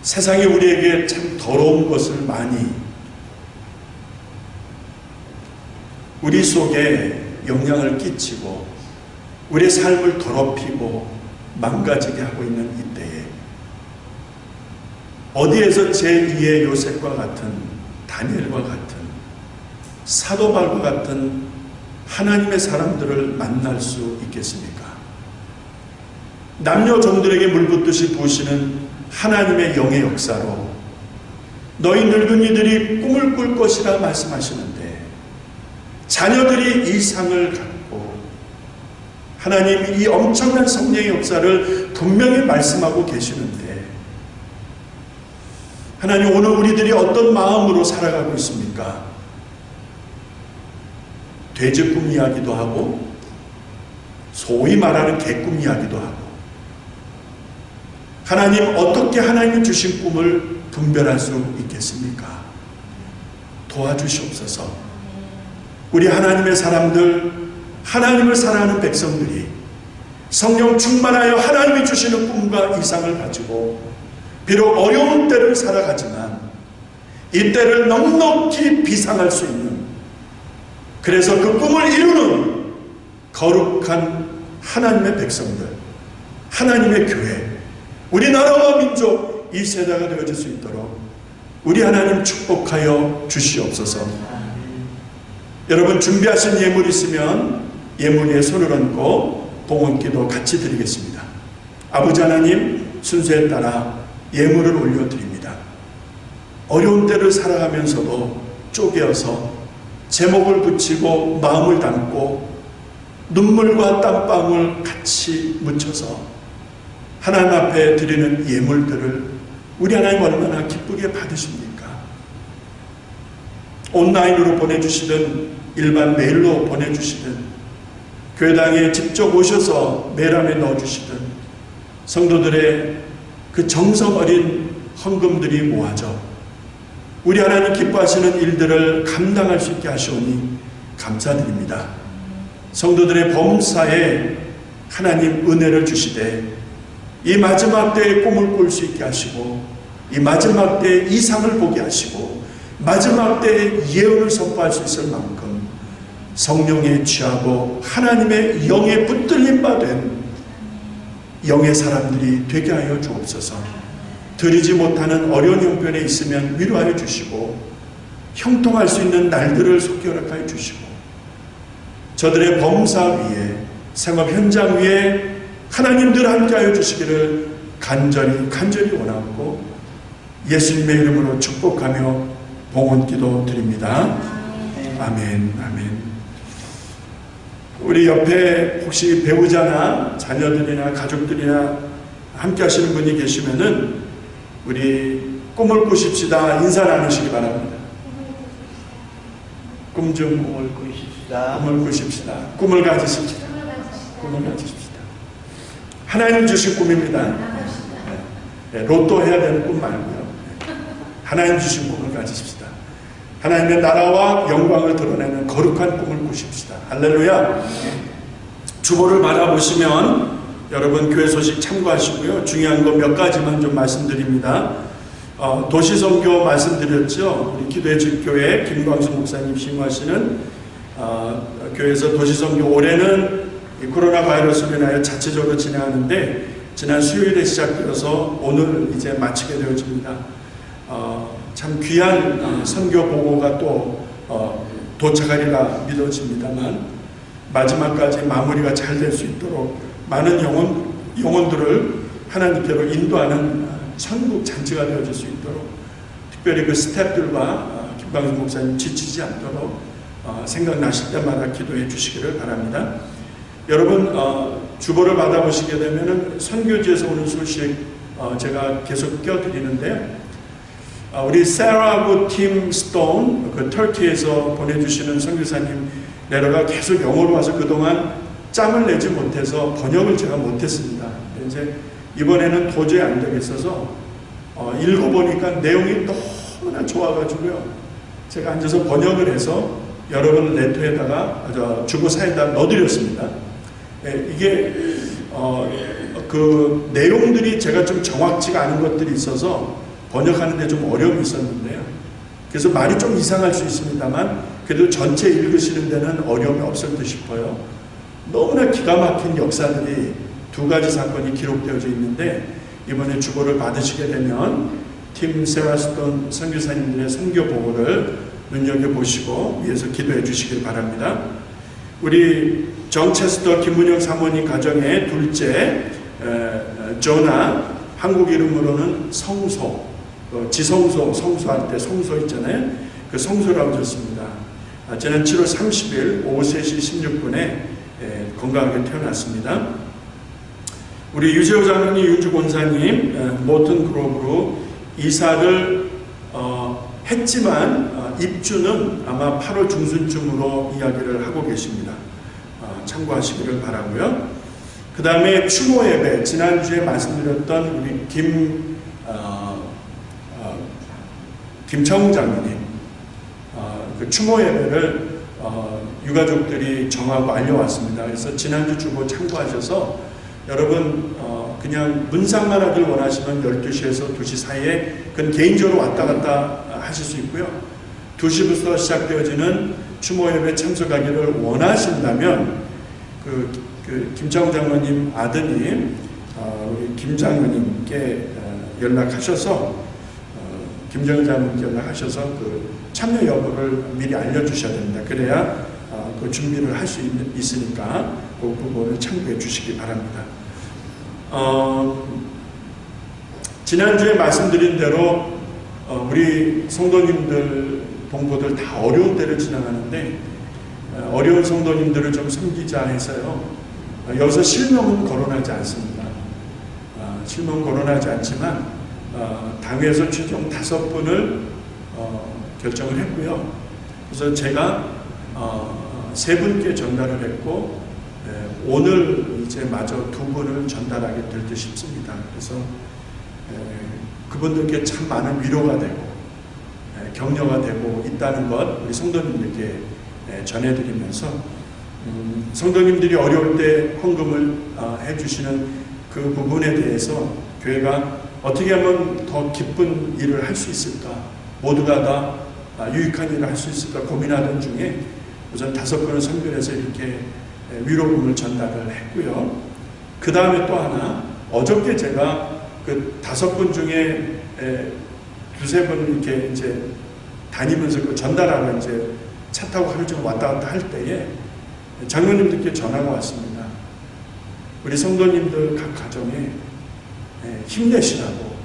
세상이 우리에게 참 더러운 것을 많이 우리 속에 영향을 끼치고 우리의 삶을 더럽히고 망가지게 하고 있는 이때에 어디에서 제2의 요셉과 같은, 다니엘과 같은, 사도 바울과 같은 하나님의 사람들을 만날 수 있겠습니까? 남녀 종들에게 물붓듯이 부으시는 하나님의 영의 역사로 너희 늙은이들이 꿈을 꿀 것이라 말씀하시는데, 자녀들이 이 상을 갖고 하나님이 이 엄청난 성령의 역사를 분명히 말씀하고 계시는데, 하나님 오늘 우리들이 어떤 마음으로 살아가고 있습니까? 돼지꿈 이야기도 하고 소위 말하는 개꿈 이야기도 하고, 하나님 어떻게 하나님이 주신 꿈을 분별할 수 있겠습니까? 도와주시옵소서. 우리 하나님의 사람들, 하나님을 사랑하는 백성들이 성령 충만하여 하나님이 주시는 꿈과 이상을 가지고 비록 어려운 때를 살아가지만 이 때를 넉넉히 비상할 수 있는, 그래서 그 꿈을 이루는 거룩한 하나님의 백성들, 하나님의 교회, 우리나라와 민족 이 세대가 되어질 수 있도록 우리 하나님 축복하여 주시옵소서. 여러분 준비하신 예물 있으면 예물 위에 손을 얹고 봉헌기도 같이 드리겠습니다. 아버지 하나님, 순서에 따라 예물을 올려드립니다. 어려운 때를 살아가면서도 쪼개어서 제목을 붙이고 마음을 담고 눈물과 땀방울 같이 묻혀서 하나님 앞에 드리는 예물들을 우리 하나님 얼마나 기쁘게 받으십니까? 온라인으로 보내주시든 일반 메일로 보내주시든 교회당에 직접 오셔서 메람에 넣어주시든 성도들의 그 정성 어린 헌금들이 모아져 우리 하나님 기뻐하시는 일들을 감당할 수 있게 하시오니 감사드립니다. 성도들의 범사에 하나님 은혜를 주시되 이 마지막 때에 꿈을 꿀 수 있게 하시고 이 마지막 때에 이상을 보게 하시고 마지막 때에 예언을 선포할 수 있을 만큼 성령에 취하고 하나님의 영에 붙들림 바 된 영의 사람들이 되게 하여 주옵소서. 드리지 못하는 어려운 형편에 있으면 위로하여 주시고 형통할 수 있는 날들을 속히 허락하여 주시고 저들의 범사 위에 생업 현장 위에 하나님 늘 함께하여 주시기를 간절히 원하고 예수님의 이름으로 축복하며 봉헌기도 드립니다. 아멘. 아멘. 우리 옆에 혹시 배우자나 자녀들이나 가족들이나 함께 하시는 분이 계시면은 우리 꿈을 꾸십시다. 인사 나누시기 바랍니다. 꿈을 꾸십시다. 꿈을 가지십시다. 꿈을 가지십시다. 하나님 주신 꿈입니다. 로또 해야 되는 꿈 말고요. 하나님 주신 꿈을 가지십시다. 하나님의 나라와 영광을 드러내는 거룩한 꿈을 꾸십시다. 할렐루야. 주보를 받아보시면 여러분 교회 소식 참고하시고요. 중요한 거 몇 가지만 좀 말씀드립니다. 도시선교 말씀드렸죠. 우리 기도의 집교회 김광수 목사님 심호하시는 교회에서 도시선교 올해는 이 코로나 바이러스로 인하여 자체적으로 진행하는데 지난 수요일에 시작되어서 오늘 이제 마치게 되어집니다. 참 귀한 선교 보고가 또 도착하리라 믿어집니다만 마지막까지 마무리가 잘 될 수 있도록 많은 영혼들을 하나님께로 인도하는 천국 잔치가 되어질 수 있도록 특별히 그 스태프들과 김광수 목사님 지치지 않도록 생각나실 때마다 기도해 주시기를 바랍니다. 여러분 주보를 받아보시게 되면 선교지에서 오는 소식 제가 계속 껴드리는데 우리 세라고 팀 스톤 그 터키에서 보내주시는 선교사님 내려가 계속 영어로 와서 그동안 짬을 내지 못해서 번역을 제가 못했습니다. 이제 이번에는 도저히 안 되겠어서 읽어보니까 내용이 너무나 좋아가지고요. 제가 앉아서 번역을 해서 여러분 레터에다가 주보사에다 넣어드렸습니다. 이게 그 내용들이 제가 좀 정확치가 않은 것들이 있어서 번역하는 데 좀 어려움이 있었는데요. 그래서 말이 좀 이상할 수 있습니다만 그래도 전체 읽으시는 데는 어려움이 없을 듯 싶어요. 너무나 기가 막힌 역사들이 두 가지 사건이 기록되어져 있는데 이번에 주보를 받으시게 되면 팀 세라스톤 선교사님들의 선교 보고를 눈여겨보시고 위에서 기도해 주시길 바랍니다. 우리 정체스터 김문영 사모님 가정의 둘째 조나, 한국 이름으로는 성소, 지성소, 성소할 때 성소 있잖아요. 그 성소라고 적습니다. 지난 7월 30일 오후 3시 16분에 건강하게 태어났습니다. 우리 유재호 장로님, 윤주 권사님 모튼 그룹으로 이사를 했지만 입주는 아마 8월 중순쯤으로 이야기를 하고 계십니다. 참고하시기를 바라고요. 그 다음에 추모 예배, 지난주에 말씀드렸던 우리 김창웅 장로님 그 추모 예배를 유가족들이 정하고 알려왔습니다. 그래서 지난주 주보 참고하셔서 여러분 그냥 문상만 하길 원하시면 12시에서 2시 사이에 그건 개인적으로 왔다 갔다 하실 수 있고요. 2시부터 시작되어지는 추모 예배 참석하기를 원하신다면 그 김창훈 장로님 아드님 우리 김 장로님께 연락하셔서 김정은 장로님께 연락하셔서 그 참여 여부를 미리 알려주셔야 됩니다. 그래야 그 준비를 할 수 있으니까 그 부분을 참고해 주시기 바랍니다. 지난주에 말씀드린 대로 우리 성도님들, 동포들 다 어려운 때를 지나가는데 어려운 성도님들을 좀 섬기자 해서요. 여기서 실명은 거론하지 않습니다. 실명은 거론하지 않지만 당에서 최종 5분을 결정을 했고요. 그래서 제가 3분께 전달을 했고 오늘 이제 마저 2분을 전달하게 될 듯 싶습니다. 그래서 그분들께 참 많은 위로가 되고 격려가 되고 있다는 것 우리 성도님들께 전해드리면서 성도님들이 어려울 때 헌금을 해주시는 그 부분에 대해서 교회가 어떻게 하면 더 기쁜 일을 할 수 있을까, 모두가 다 유익한 일을 할 수 있을까 고민하던 중에 우선 5분을 선별해서 이렇게 위로금을 전달을 했고요. 그 다음에 또 하나, 어저께 제가 그 5분 중에 2-3번 이렇게 이제 다니면서 그 전달하러 이제 차 타고 하루 종일 왔다 갔다 할 때에 장로님들께 전화가 왔습니다. 우리 성도님들 각 가정에 힘내시라고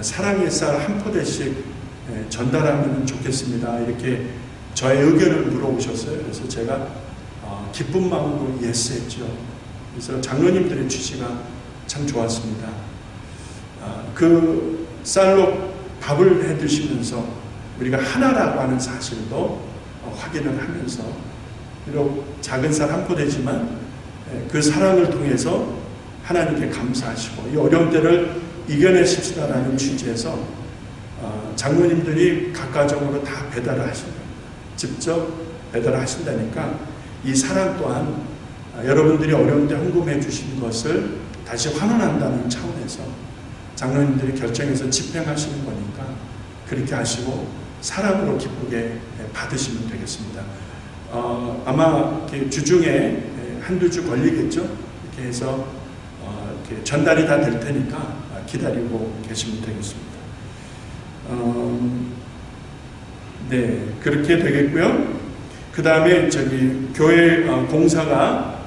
사랑의 쌀 한 포대씩 전달하면 좋겠습니다. 이렇게 저의 의견을 물어보셨어요. 그래서 제가 기쁜 마음으로 예스했죠. 그래서 장로님들의 취지가 참 좋았습니다. 그 쌀로 밥을 해 드시면서 우리가 하나라고 하는 사실도 확인을 하면서 비록 작은 쌀 한 포대지만 그 사랑을 통해서 하나님께 감사하시고 이 어려운 때를 이겨내십시다라는 취지에서 장로님들이 각 가정으로 다 배달을 하십니다. 직접 배달을 하신다니까 이 사랑 또한 여러분들이 어려운 때 헌금해 주신 것을 다시 환원한다는 차원에서 장로님들이 결정해서 집행하시는 거니까 그렇게 하시고 사랑으로 기쁘게 받으시면 되겠습니다. 아마 이렇게 주중에 1-2주 걸리겠죠. 이렇게 해서 이렇게 전달이 다 될 테니까 기다리고 계시면 되겠습니다. 네, 그렇게 되겠고요. 그 다음에 저기 교회 공사가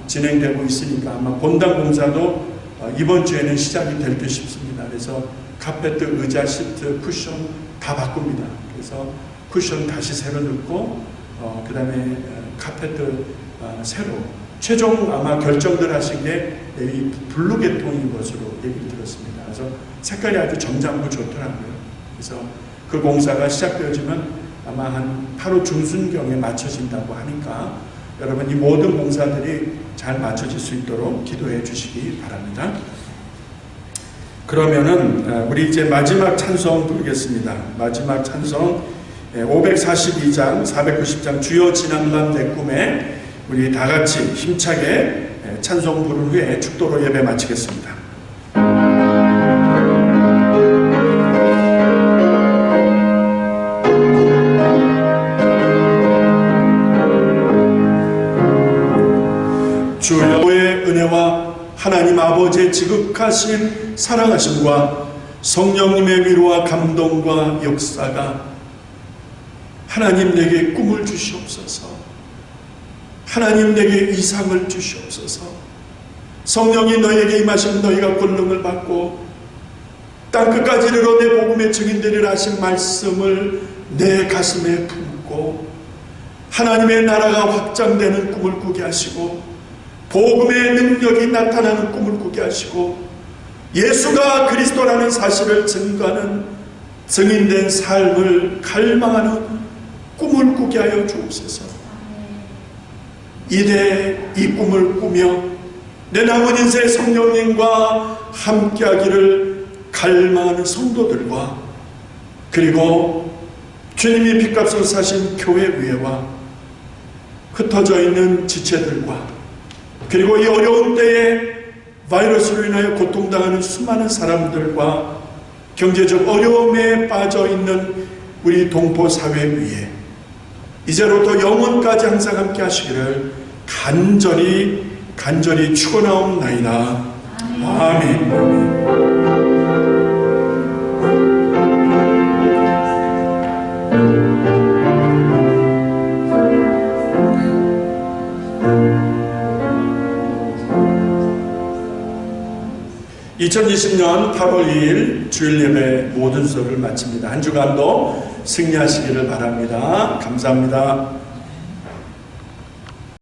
진행되고 있으니까 아마 본당 공사도 이번 주에는 시작이 될 듯 싶습니다. 그래서 카페트, 의자, 시트, 쿠션 다 바꿉니다. 그래서 쿠션 다시 새로 넣고 그 다음에 카페트 새로 최종 아마 결정들 하신 게 이 블루 계통인 것으로 얘기를 들었습니다. 그래서 색깔이 아주 점잖고 좋더라고요. 그래서 그 공사가 시작되어지면 아마 한 8월 중순경에 맞춰진다고 하니까 여러분 이 모든 공사들이 잘 맞춰질 수 있도록 기도해 주시기 바랍니다. 그러면은 우리 이제 마지막 찬송 부르겠습니다. 마지막 찬송 542장, 490장 주여 지난밤 내 꿈에 우리 다 같이 힘차게 찬송 부른 후에 축도로 예배 마치겠습니다. 주 여호와의 은혜와 하나님 아버지의 지극하신 사랑하심과 성령님의 위로와 감동과 역사가 하나님 내게 꿈을 주시옵소서. 하나님 내게 이상을 주시옵소서. 성령이 너에게 임하시면 너희가 권능을 받고 땅끝까지 이르러 내 복음의 증인되리라 하신 말씀을 내 가슴에 품고 하나님의 나라가 확장되는 꿈을 꾸게 하시고 복음의 능력이 나타나는 꿈을 꾸게 하시고 예수가 그리스도라는 사실을 증거하는 증인된 삶을 갈망하는 꿈을 꾸게 하여 주옵소서. 이내 이 꿈을 꾸며 내 남은 인생 성령님과 함께하기를 갈망하는 성도들과 그리고 주님이 핏값으로 사신 교회 위에와 흩어져 있는 지체들과 그리고 이 어려운 때에 바이러스로 인하여 고통당하는 수많은 사람들과 경제적 어려움에 빠져 있는 우리 동포 사회 위에 이제로부터 영원까지 항상 함께 하시기를 간절히 축원하옵나이다. 아멘. 2020년 8월 2일 주일 예배 모든 수업을 마칩니다. 한 주간도 승리하시기를 바랍니다. 감사합니다.